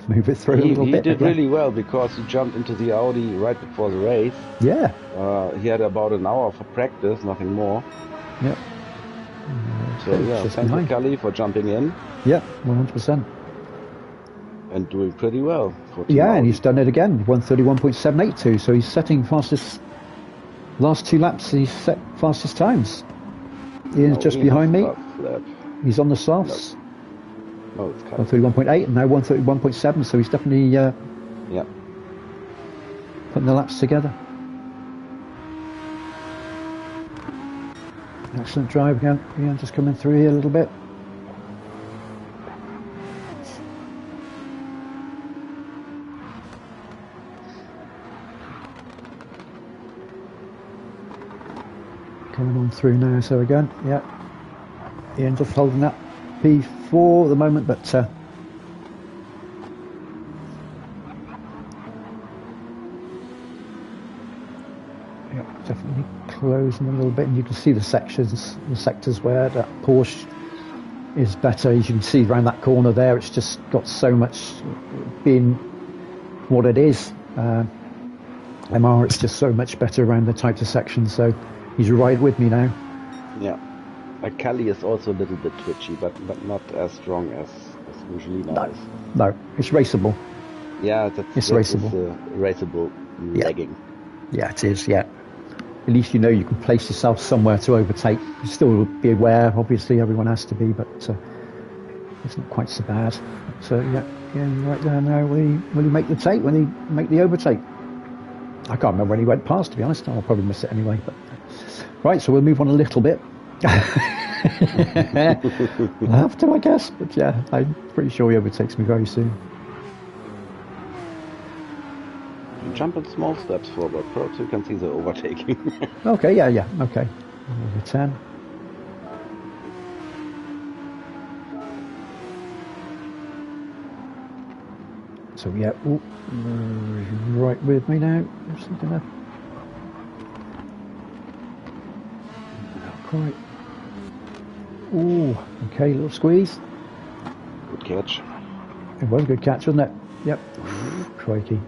move it through a little bit. He did really well because he jumped into the Audi right before the race. Yeah. He had about an hour for practice, nothing more. Yep. So yeah, thank you, Kelly, for jumping in. Yeah, 100%. And doing pretty well. For and he's done it again, 131.782. So he's setting fastest. Last 2 laps, he's set fastest times. Ian's just behind me. He's on the softs. No, it's 131.8 and now 131.7. So he's definitely putting the laps together. Excellent drive again. Ian just coming through here a little bit. Coming on through now, so again, Ian just holding that P4 at the moment, but definitely closing a little bit, and you can see the sectors where that Porsche is better. As you can see around that corner there, it's just got so much being what it is. MR, it's just so much better around the types of sections, so he's right with me now. Yeah. Kelly is also a little bit twitchy, but not as strong as usually now. No, it's raceable. Yeah, it's raceable. Raceable lagging. Yeah, it is, yeah. At least you know you can place yourself somewhere to overtake. You still be aware, obviously everyone has to be, but it's not quite so bad. So yeah, right there now. Will he make the take? Will he make the overtake? I can't remember when he went past, to be honest. I'll probably miss it anyway. But right, so we'll move on a little bit. I'll have to, I guess. But yeah, I'm pretty sure he overtakes me very soon. You jump in small steps forward, perhaps you can see the overtaking. Okay, yeah, okay. Over 10. So yeah, right with me now. Just gonna not quite. Ooh, okay, little squeeze. Good catch. It was a good catch, wasn't it? Yep. Crikey.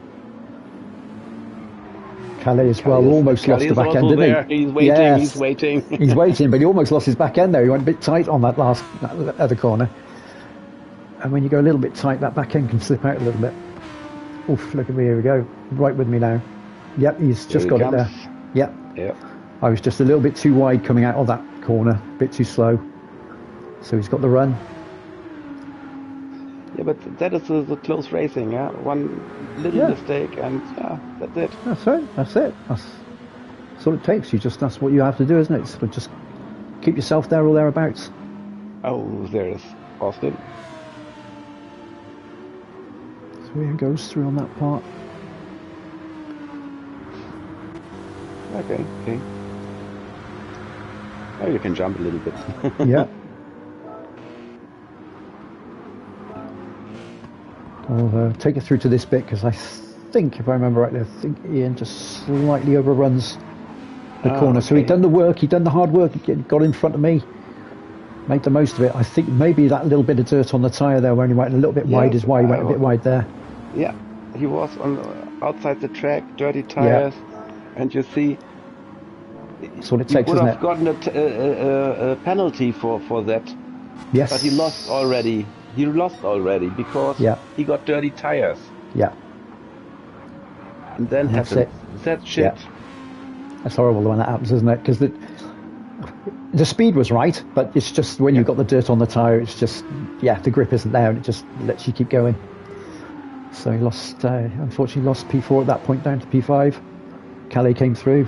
Calais as well, almost lost the back end, didn't he? He's waiting, yes. He's waiting. He's waiting, but he almost lost his back end there. He went a bit tight on that other corner. And when you go a little bit tight, that back end can slip out a little bit. Oof, look at me, here we go. Right with me now. Yep, he's just got it there. Yep. I was just a little bit too wide coming out of that corner, a bit too slow. So he's got the run. Yeah, but that is the close racing, yeah? One little mistake and that's it. That's it. That's all it takes. That's what you have to do, isn't it? So just keep yourself there or thereabouts. Oh, there's Austin. So he goes through on that part. Okay. Oh, you can jump a little bit. Yeah. I'll take it through to this bit because I think, if I remember rightly, I think Ian just slightly overruns the corner. Okay. So he'd done the work, he'd done the hard work, he got in front of me, made the most of it. I think maybe that little bit of dirt on the tyre there where he went a little bit wide is why he went a bit wide there. Yeah, he was outside the track, dirty tyres, and you see, that's what it takes, isn't it? He would have gotten a penalty for that. Yes. But he lost already. Because he got dirty tires. Yeah. And then happens that shit. Yeah. That's horrible when that happens, isn't it? Because the speed was right, but it's just when you've got the dirt on the tyre, it's just, the grip isn't there and it just lets you keep going. So he unfortunately lost P4 at that point down to P5. Calais came through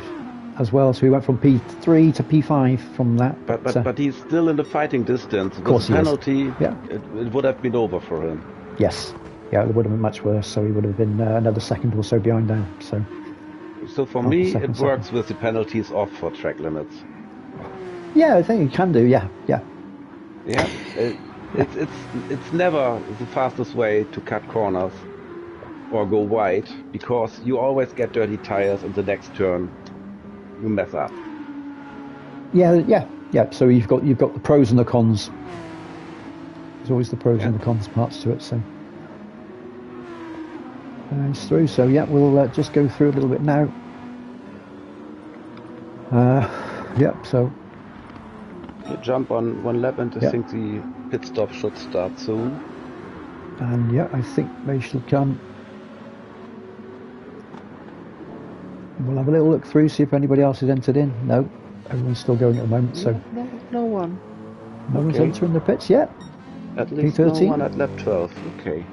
as well, so he went from P3 to P5 from that. But he's still in the fighting distance. Of course, penalty, it would have been over for him. Yes, it would have been much worse. So he would have been another second or so behind now. So for me, it works with the penalties off for track limits. Yeah, I think it can do. Yeah. It's never the fastest way to cut corners or go wide because you always get dirty tires in the next turn. You mess up. Yeah. So you've got the pros and the cons. There's always the pros and the cons parts to it. So He's through, so yeah, we'll just go through a little bit now. Yep, so... You jump on one lap and I Yep. think the pit stop should start soon. And yeah, I think they shall come. We'll have a little look through, see if anybody else has entered in. No, everyone's still going at the moment, so... No one. No one's entering the pits yet. At least P13? no one at lap 12, okay.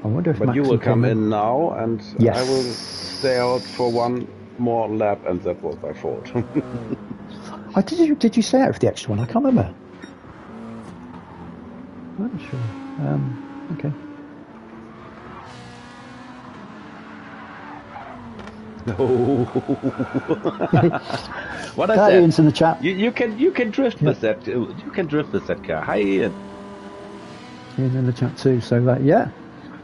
I wonder if But Max you will come in in now, and yes. I will stay out for one more lap, and that was my fault. Did you say out for the extra one? I can't remember. I'm not sure. Okay. No. What I said. Ian's in the chat. You can drift with that. You can drift with that car. Hi, Ian. Ian's in the chat too. So yeah.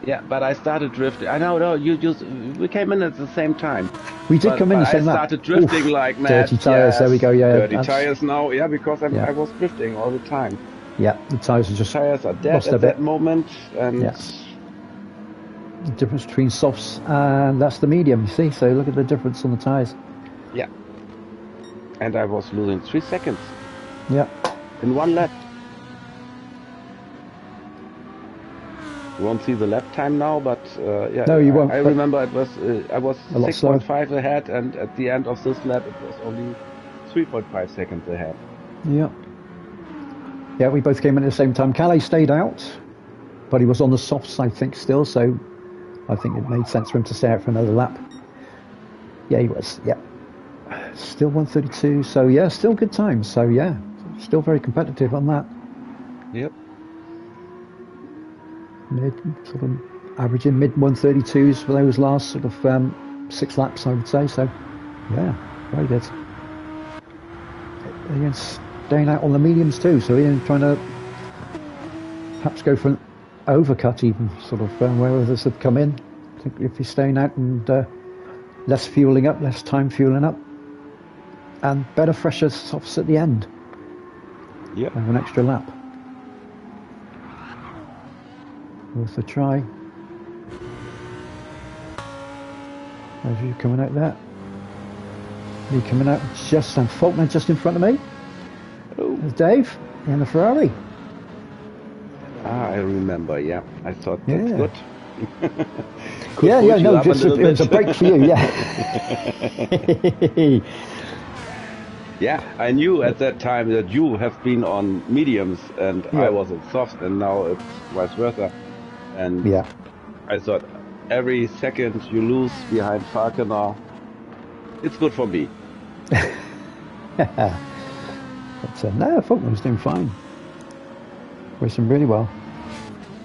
Yeah, but I started drifting. I know. No, we came in at the same time. We did come in the same lap. I started drifting like mad. Dirty tires. Yes. There we go. Yeah. Dirty tires now. Yeah, because I was drifting all the time. Yeah, the tires are just dead at that moment, and. Yes. The difference between softs and that's the medium, you see, so look at the difference on the tyres. Yeah. And I was losing 3 seconds. Yeah. In one lap. You won't see the lap time now, but yeah. No, you won't. I remember it was I was 6.5 ahead, and at the end of this lap it was only 3.5 seconds ahead. Yeah. Yeah, we both came in at the same time. Calais stayed out, but he was on the softs, I think, still, so I think it made sense for him to stay out for another lap. Yeah, he was, yeah. Still 132, so yeah, still good times. So yeah, still very competitive on that. Yep. Sort of averaging mid 132s for those last sort of 6 laps, I would say. So yeah, very good. Ian's staying out on the mediums too, so Ian trying to perhaps go for an overcut even, sort of where others have come in. I think if he's staying out and less fueling up, less time fueling up, and better fresher softs at the end. Yep. An extra lap. Worth a try. As you coming out there. Me coming out just, and Faulkner just in front of me. Oh. There's Dave in the Ferrari. I remember, yeah. I thought that's good. Yeah, no, just it was a break for you, yeah. Yeah, I knew at that time that you have been on mediums and I was on soft, and now it's vice versa. And I thought every second you lose behind Falconer, it's good for me. But no, Faulkner was doing fine. Racing really well.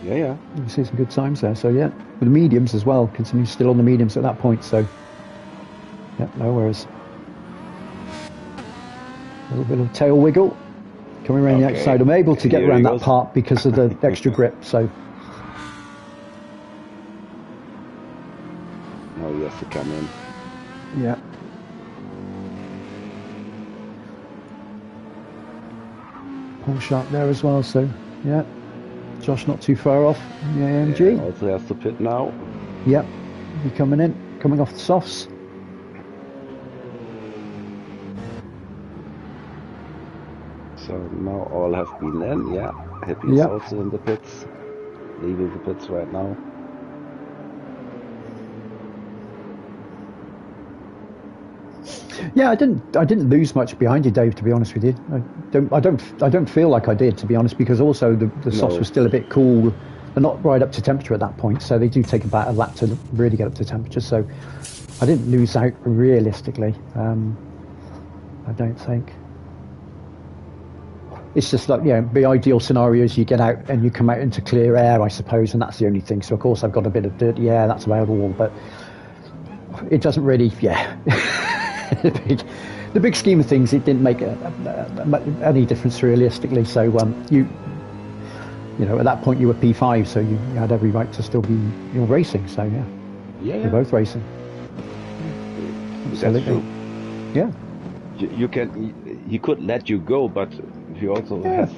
Yeah. You can see some good times there. So yeah, with the mediums as well, continuing still on the mediums at that point. So yeah, no worries. A little bit of tail wiggle coming around the outside. I'm able to get around that part because of the extra grip. So now he has to come in. Yeah. Paul Sharp there as well. So yeah. Josh not too far off in the AMG. Yeah, also has to pit now. Yep, he coming in, coming off the softs. So now all have been in, yeah. Hippie is also in the pits, leaving the pits right now. Yeah, I didn't lose much behind you, Dave. To be honest with you, I don't feel like I did, to be honest, because also the softs were still a bit cool. They're not right up to temperature at that point, so they do take about a lap to really get up to temperature. So I didn't lose out realistically. I don't think. It's just like, the ideal scenario is you get out and you come out into clear air, I suppose, and that's the only thing. So of course I've got a bit of dirty air that's available, but it doesn't really, the big scheme of things, it didn't make any difference realistically. So you at that point you were P5, so you had every right to still be racing. So you're both racing. That's true. Yeah. He could let you go, but he also has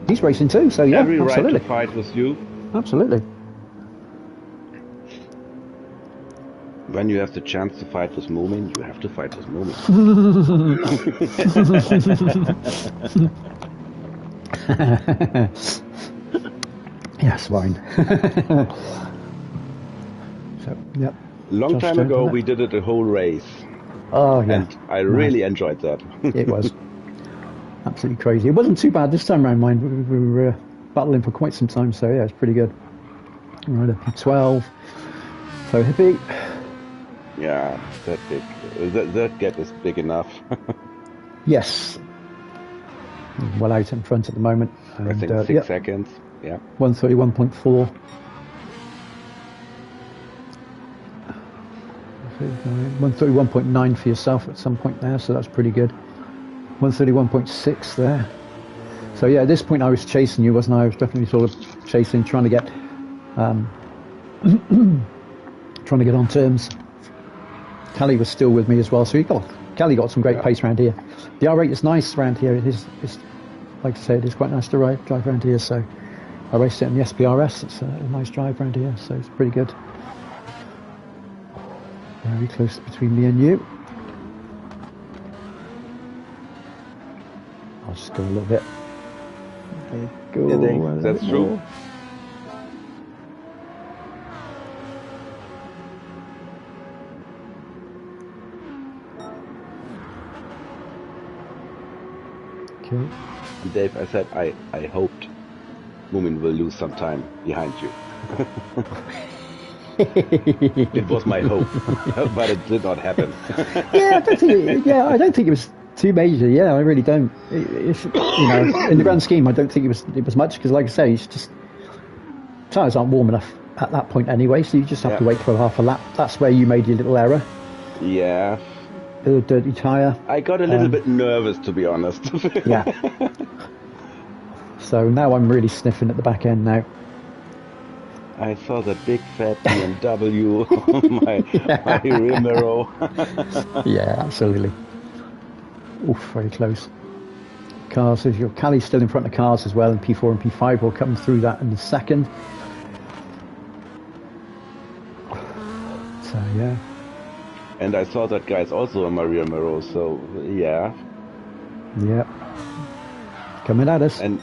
he's racing too. So every absolutely. right to fight with you. Absolutely. When you have the chance to fight with Moomin, you have to fight with Moomin. Yes, fine. So, yep. Long time ago, we did it a whole race. Oh, yeah. And I really enjoyed that. It was absolutely crazy. It wasn't too bad this time around, mind. We were battling for quite some time, so yeah, it's pretty good. Right up to 12. So hippie. Yeah, that big. That gap is big enough. Yes. Well out in front at the moment. And, I think 6 seconds. Yeah. 131.4. 131.9 for yourself at some point there, so that's pretty good. 131.6 there. So yeah, at this point I was chasing you, wasn't I? I was definitely sort of chasing, trying to get trying to get on terms. Callie was still with me as well, so Callie got some great pace around here. The R rate is nice around here. It is, like I say, it is quite nice to drive around here. So I raced it in the SPRS. It's a nice drive around here, so it's pretty good. Very close between me and you. I'll just go a little bit. There you go. Yeah, that's true. Okay. And Dave, I said I hoped Moomin will lose some time behind you. It was my hope, but it did not happen. Yeah, I don't think it was too major. Yeah, I really don't. It's, you know, in the grand scheme, I don't think it was much because, like I say, it's just tires aren't warm enough at that point anyway. So you just have to wait for half a lap. That's where you made your little error. Yeah. A dirty tire. I got a little bit nervous, to be honest. Yeah. So now I'm really sniffing at the back end now. I saw the big fat BMW, my Remero. Yeah, absolutely. Oof, very close. Cars, as your Callie's still in front of cars as well, and P4 and P5 will come through that in a second. So yeah. And I saw that guy's also a Maria Mero, so yeah. Yeah. Coming at us. And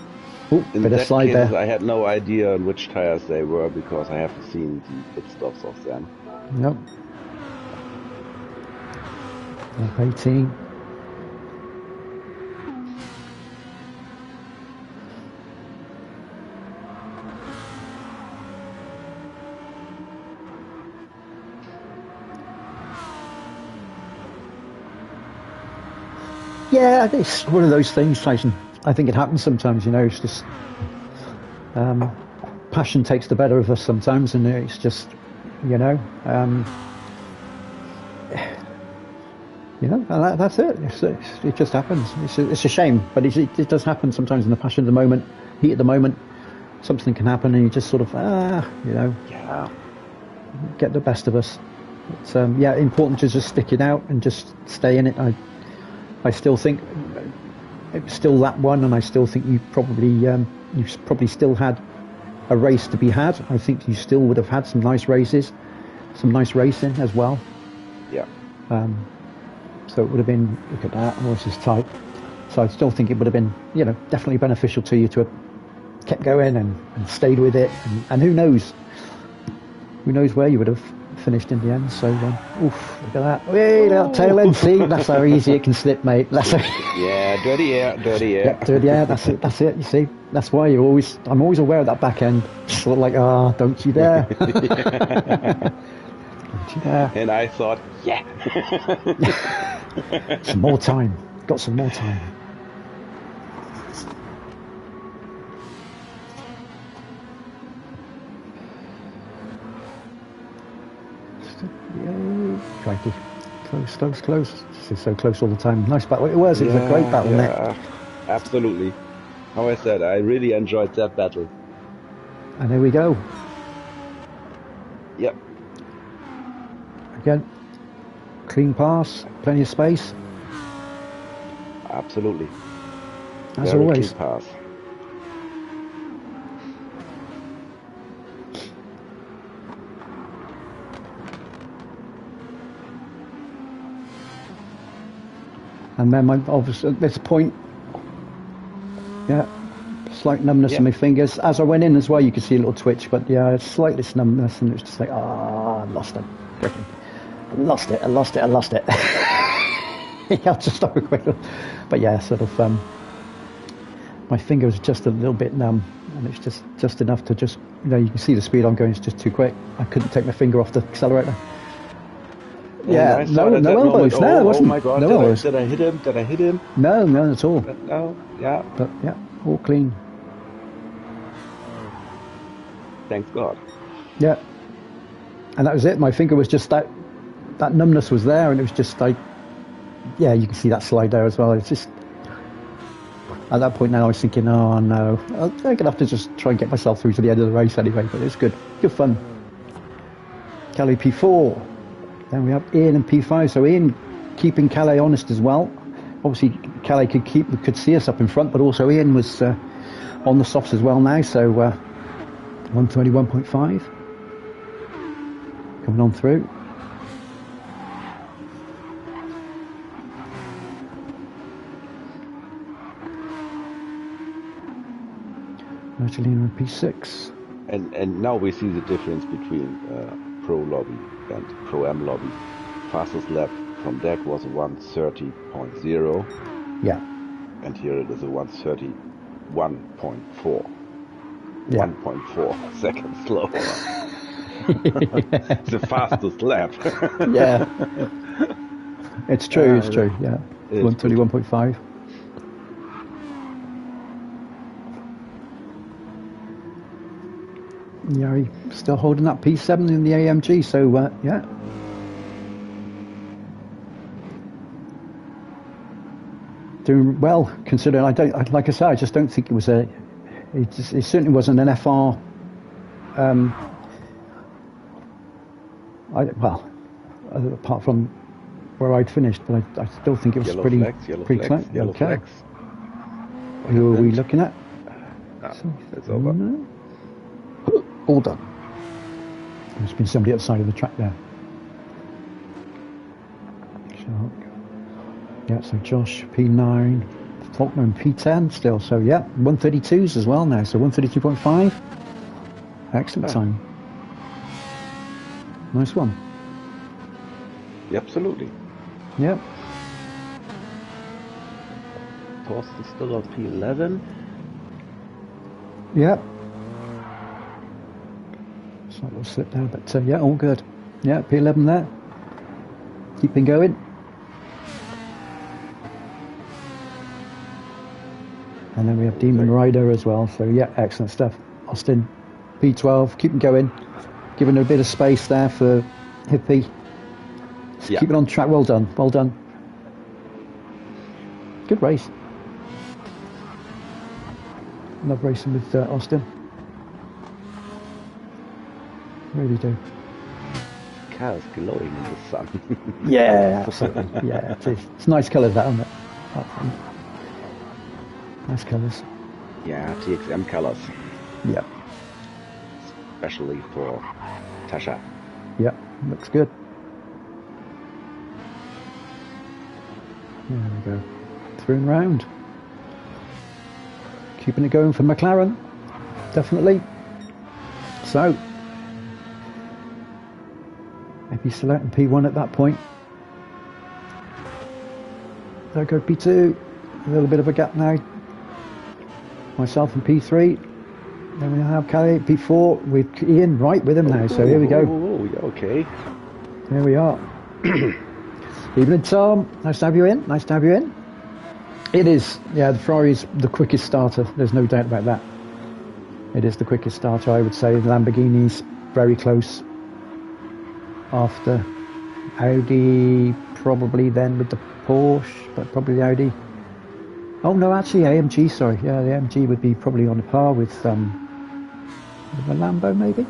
ooh, in bit of that slide case, there. I had no idea on which tires they were because I haven't seen the pit stops of them. Nope. Lap 18. Yeah, it's one of those things, Tyson. I think it happens sometimes, you know, it's just passion takes the better of us sometimes, and it's just, you know, that's it. It just happens. It's a shame, but it does happen sometimes in the passion of the moment, heat of the moment. Something can happen, and you just sort of, you know, get the best of us. It's yeah, important to just stick it out and just stay in it. I still think it was still that one, and I still think you probably still had a race to be had. I think you still would have had some nice races, some nice racing as well. Yeah. So it would have been, look at that, horse is tight. So I still think it would have been, you know, definitely beneficial to you to have kept going and stayed with it. And who knows where you would have finished in the end. So oof, look at that. Hey, that tail end, see, that's how easy it can slip, mate. Yeah, dirty air. Yeah, dirty air, that's it, you see. That's why I'm always aware of that back end. Sort of like, don't you dare. Don't you dare. And I thought, yeah. Some more time. Got some more time. Crikey. Close. This is so close all the time. Nice battle. It was a great battle, wasn't it? Absolutely. How I said, I really enjoyed that battle. And there we go. Yep. Again, clean pass, plenty of space. Absolutely. As Very always. clean pass. And then obviously at this point, yeah, slight numbness in my fingers. As I went in as well, you could see a little twitch, but yeah, slightest numbness, and it was just like, I lost it. Freaking lost it. Yeah, just have a quick look. But yeah, sort of, my finger was just a little bit numb, and it's just enough to just, you can see the speed I'm going is just too quick. I couldn't take my finger off the accelerator. Yeah, no elbows. No, it wasn't. Oh my God! No elbows. Did I hit him? No, none at all. No, yeah. But yeah, all clean. Thanks God. Yeah, and that was it. My finger was just that numbness was there, and it was just like, yeah, you can see that slide there as well. It's just at that point now I was thinking, oh no, I'm gonna have to just try and get myself through to the end of the race anyway. But it's good fun. Calais P4. Then we have Ian and P5. So Ian keeping Calais honest as well. Obviously Calais could see us up in front, but also Ian was on the softs as well now. So 131.5 coming on through. Angelina and P6. And now we see the difference between Pro Lobby and Pro Am Lobby. Fastest lap from deck was a 130.0. Yeah. And here it is a 131.4. Yeah. 1.4 seconds slower. The fastest lap. Yeah. It's true, yeah. 131.5. Yeah, he's still holding that P7 in the AMG, so yeah. Doing well, considering like I said, I just don't think it was it certainly wasn't an FR. Apart from where I'd finished, but I still think it was Yellow pretty flags. Okay. Who are we looking at? It's over. No. All done. There's been somebody at the side of the track there. Yeah, so Josh, P9, Faulkner and P10 still. So yeah, 132s as well now. So 132.5. Excellent time. Nice one. Yeah, absolutely. Yep. Torsten's still on P11. Yep. Slight little slip there, but yeah, all good. Yeah, P11 there. Keeping going. And then we have Demon Rider as well. So yeah, excellent stuff. Austin, P12, keeping going. Giving a bit of space there for Hippie. Yeah. Keep it on track. Well done. Well done. Good race. Love racing with Austin. Really do. Car's glowing in the sun. Yeah, absolutely. Yeah, it's nice colours that, isn't it? Nice colours. Yeah, TXM colors. Yeah. Especially for Tasha. Yeah, looks good. There we go. Through and round. Keeping it going for McLaren. Definitely. So, maybe selecting P1 at that point. There go P2. A little bit of a gap now. Myself and P3. Then we have Calais P4 with Ian right with him now. So here we go. Okay. There we are. Evening, Tom. Nice to have you in. Nice to have you in. It is. Yeah, the Ferrari's the quickest starter. There's no doubt about that. It is the quickest starter, I would say. The Lamborghini's very close. After Audi, probably then with the Porsche, but probably the Audi. Oh no, actually AMG. Sorry, yeah, the AMG would be probably on par with the Lambo, maybe.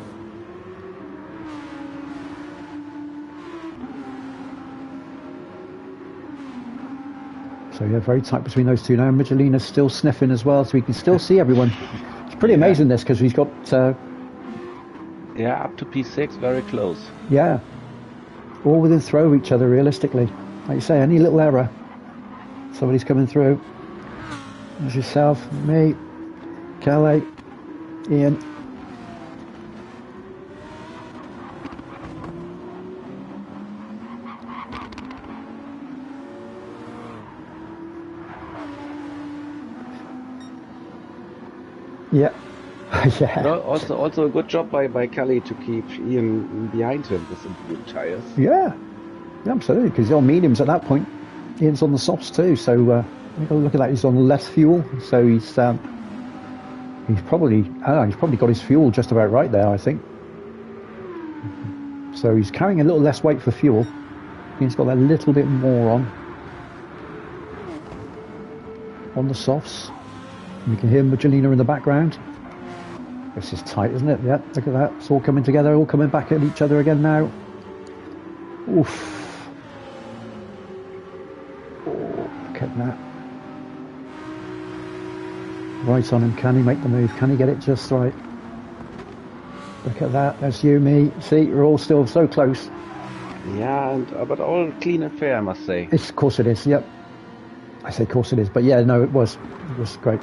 So yeah, very tight between those two now. Michelina's still sniffing as well, so we can still see everyone. It's pretty amazing this, because we've got. Yeah, up to P6, very close. Yeah, all within throw of each other, realistically. Like you say, any little error, Somebody's coming through. There's yourself, me, Calais, Ian. Yeah. Yeah. No, also a good job by Kelly to keep Ian behind him with the blue tires. Yeah, absolutely, because he's on mediums at that point. Ian's on the softs too, so you've got to look at that. He's on less fuel, so he's probably got his fuel just about right there, I think. So he's carrying a little less weight for fuel. Ian's got that little bit more on the softs. And you can hear Magdalena in the background. This is tight, isn't it? Yeah, look at that. It's all coming together, all coming back at each other again now. Oof. Oh, look at that. Right on him. Can he make the move? Can he get it just right? Look at that. That's you, me. See, we're all still so close. Yeah, but all clean and fair, I must say. Of course it is, yep. I say of course it is, but yeah, no, it was great.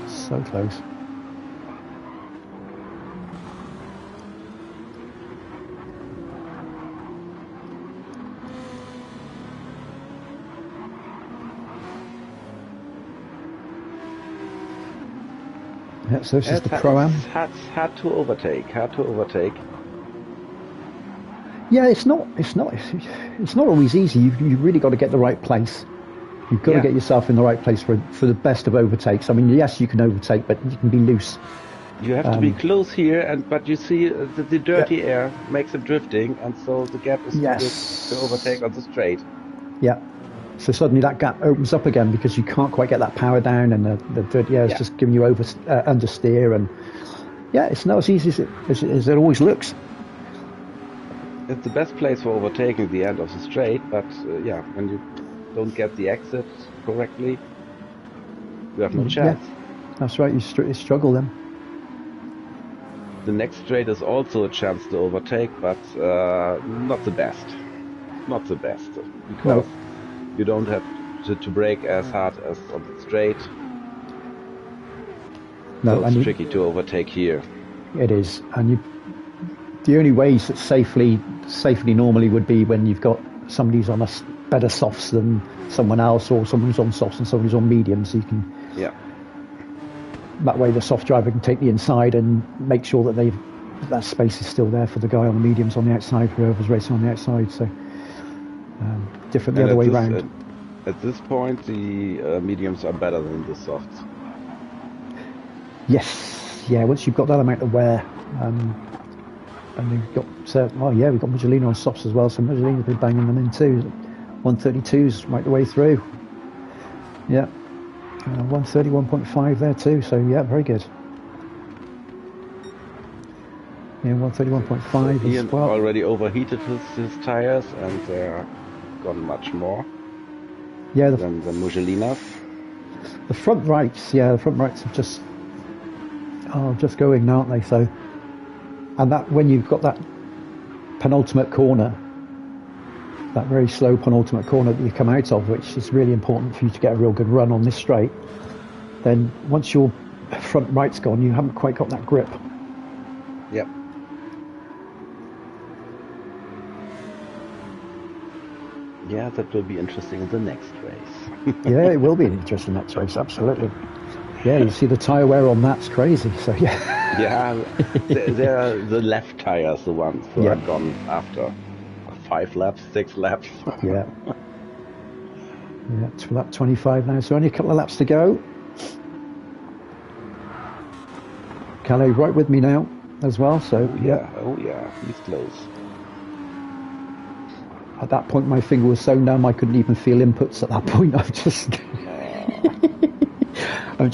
So close. Yeah, so this is the Pro-Am. Hard to overtake. Yeah, it's not always easy. You've really got to get the right place. You've got to get yourself in the right place for the best of overtakes. I mean, yes, you can overtake, but you can be loose. You have to be close here, but you see the dirty air makes it drifting, and so the gap is good to overtake on the straight. Yeah. So suddenly that gap opens up again because you can't quite get that power down, and the dirty air is just giving you understeer, and it's not as easy as it always looks. It's the best place for overtaking the end of the straight, but when you don't get the exit correctly, you have no chance. Yeah, that's right, you struggle then. The next straight is also a chance to overtake, but not the best. Not the best, because you don't have to brake as hard as on the straight. No, so it's tricky to overtake here. It is, and the only ways that safely normally would be when you've got somebody's on better softs than someone else, or someone's on softs and somebody's on mediums, so you can that way the soft driver can take the inside and make sure that that space is still there for the guy on the mediums on the outside, whoever's racing on the outside. So different the other way round. At this point, the mediums are better than the softs. Yes, yeah. Once you've got that amount of wear, and we've got we've got Magdalena on softs as well. So Magdalena's been banging them in too. 132s right the way through. Yeah, 130, 1.5 there too. So yeah, very good. Yeah, 130, 1.5 Ian as well. Already overheated his tires, and they're gone much more. Yeah, than the Magdalenas. The front rights, are just going now, aren't they? So, and that when you've got that penultimate corner, that very slow penultimate corner that you come out of, which is really important for you to get a real good run on this straight, then once your front right's gone, you haven't quite got that grip. Yep. Yeah, that will be interesting in the next race. Yeah, it will be an interesting next race, absolutely. Yeah, you see the tyre wear on that's crazy. So yeah. Yeah, they're the left tires, the ones that are gone after 5 laps, 6 laps. Yeah. Yeah, it's lap 25 now, so only a couple of laps to go. Calais right with me now as well, so Oh yeah, he's close. At that point, my finger was so numb I couldn't even feel inputs at that point. I'm just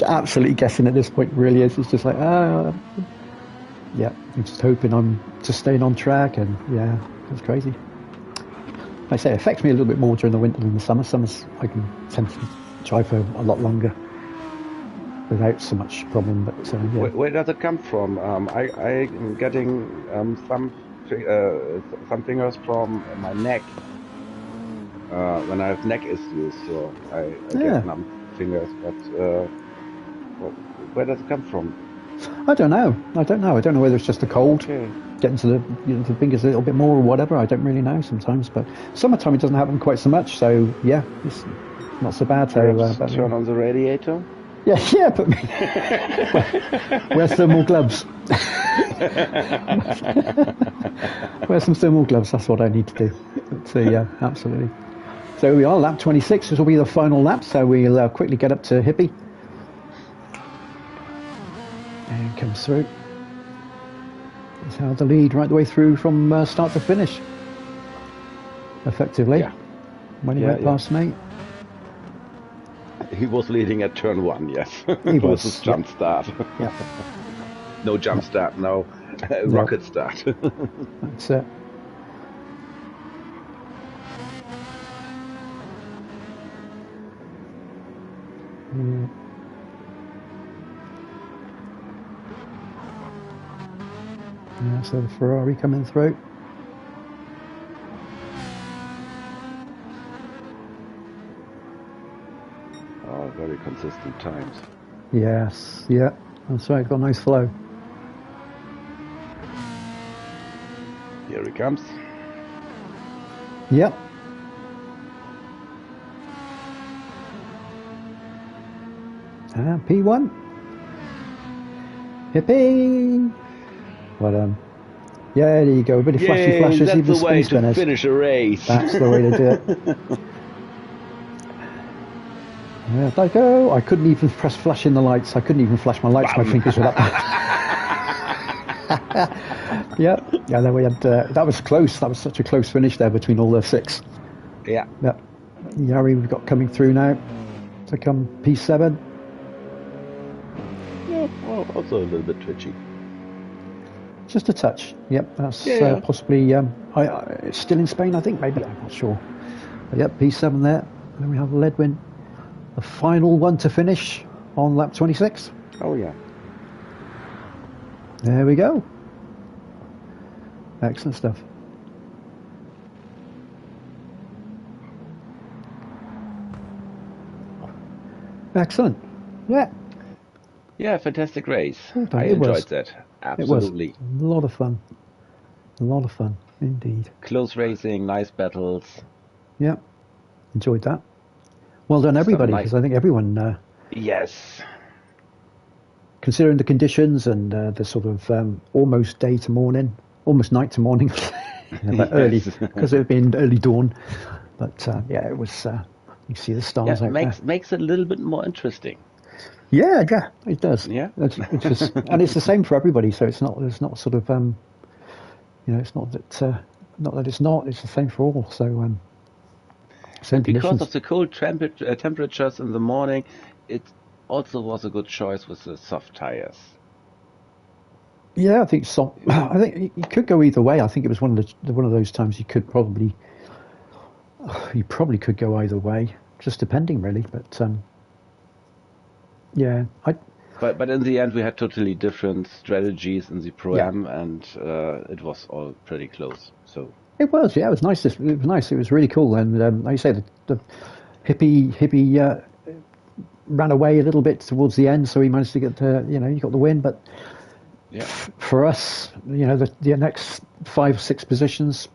absolutely guessing at this point. Really is. It's just like, I'm just hoping I'm just staying on track, and it's crazy. Like I say, it affects me a little bit more during the winter than the summer. Summers I can tend to drive for a lot longer without so much problem. But where does it come from? I'm getting some some fingers from my neck when I have neck issues. So I get numb fingers. But where does it come from? I don't know. I don't know whether it's just the cold, getting to the fingers a little bit more or whatever. I don't really know sometimes. But summertime it doesn't happen quite so much. So yeah, it's not so bad. So turn on the radiator. Yeah, but wear thermal gloves. Wear some thermal gloves. That's what I need to do. So yeah, absolutely. So we are lap 26. This will be the final lap. So we'll quickly get up to Hippie. And comes through. He's held the lead right the way through from start to finish. Effectively. Yeah. When he went past me. He was leading at turn 1, yes. He was. His jump start. Yeah. No jump start, no rocket start. That's it. Yeah, so the Ferrari coming through. Oh, very consistent times. Yes, yeah, that's right, got a nice flow. Here he comes. Yep. P1. Hippie. But yeah, there you go. A bit of flashy flashes. That's the way to finish a race. That's the way to do it. Yeah, Diako. I couldn't even press flash in the lights. I couldn't even flash my lights. My fingers were up. Yeah. Then we had that was close. That was such a close finish there between all the 6. Yeah. Yep. Yari we've got coming through now to come P7. Yeah, well, also a little bit twitchy. Just a touch. Yep, that's possibly it's still in Spain, I think, maybe. I'm not sure. But yep, P7 there. And then we have Ledwin, the final one to finish on lap 26. Oh, yeah. There we go. Excellent stuff. Excellent. Yeah. Yeah, fantastic race. I It enjoyed was. that. Absolutely. It was a lot of fun. A lot of fun, indeed. Close racing, nice battles. Yeah. Enjoyed that. Well done, everybody, because I think everyone... yes. Considering the conditions and the sort of almost day to morning, almost night to morning, but early, because it had been early dawn. But yeah, it was, you see the stars out there. Makes it a little bit more interesting. Yeah, it does. Yeah. It's just, and it's the same for everybody, so it's not sort of, it's not that it's not, it's the same for all. So, same because of the cold temperatures in the morning, it also was a good choice with the soft tires. Yeah, I think so. I think you could go either way. I think it was one of those times you probably could go either way, just depending really. But yeah, But in the end, we had totally different strategies in the Pro-Am, and it was all pretty close. So it was, yeah, it was nice. It was nice. It was really cool. And like you say, the hippie ran away a little bit towards the end, so he managed to get he got the win. But for us, the next 5-6 positions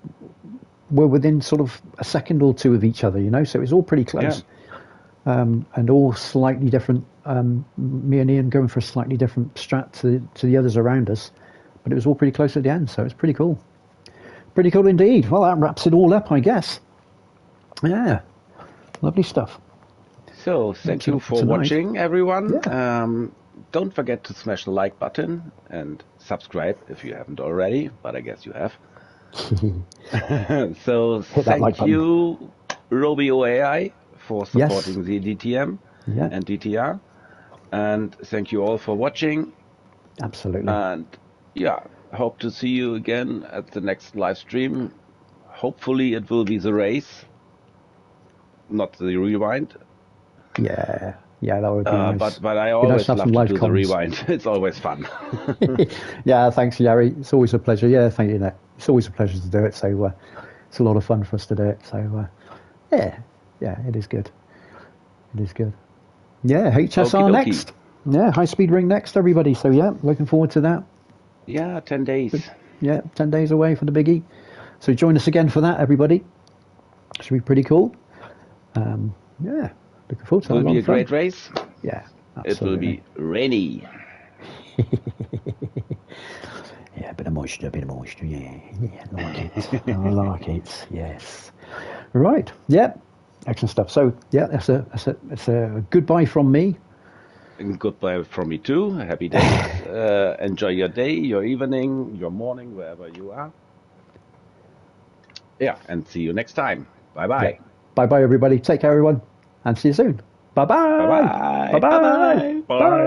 were within sort of a second or two of each other. So it was all pretty close. And all slightly different. Me and Ian going for a slightly different strat to the others around us, but it was all pretty close at the end, so it's pretty cool. Pretty cool indeed. Well, that wraps it all up, I guess. Yeah, lovely stuff. So, thank you for watching, everyone. Yeah. Don't forget to smash the like button and subscribe if you haven't already, but I guess you have. So, thank you, ROBIO.AI, for supporting the eDTM and DTR. And thank you all for watching. Absolutely. And yeah, hope to see you again at the next live stream. Hopefully it will be the race, not the rewind. Yeah. Yeah, that would be nice. But I Be nice always to have love some to live do the comms. rewind. It's always fun. Yeah, thanks, Yari. It's always a pleasure. Yeah, thank you, Nick. It's always a pleasure to do it. So it's a lot of fun for us to do it. So yeah, it is good. It is good. Yeah, HSR Okie dokie. next. Yeah, high speed ring next, everybody. So yeah, looking forward to that. Yeah, 10 days. Yeah, 10 days away for the biggie. So join us again for that, everybody. Should be pretty cool. Yeah, looking forward to It that. will be a great race. Yeah, absolutely. It will be rainy. Yeah, a bit of moisture, yeah, I like it. I like it, yes. Right, yeah, excellent stuff. So, yeah, that's a goodbye from me. And goodbye from me too. Happy days. Enjoy your day, your evening, your morning, wherever you are. Yeah, and see you next time. Bye-bye. Yeah. Bye-bye, everybody. Take care, everyone, and see you soon. Bye-bye. Bye-bye. Bye-bye. Bye-bye. Bye.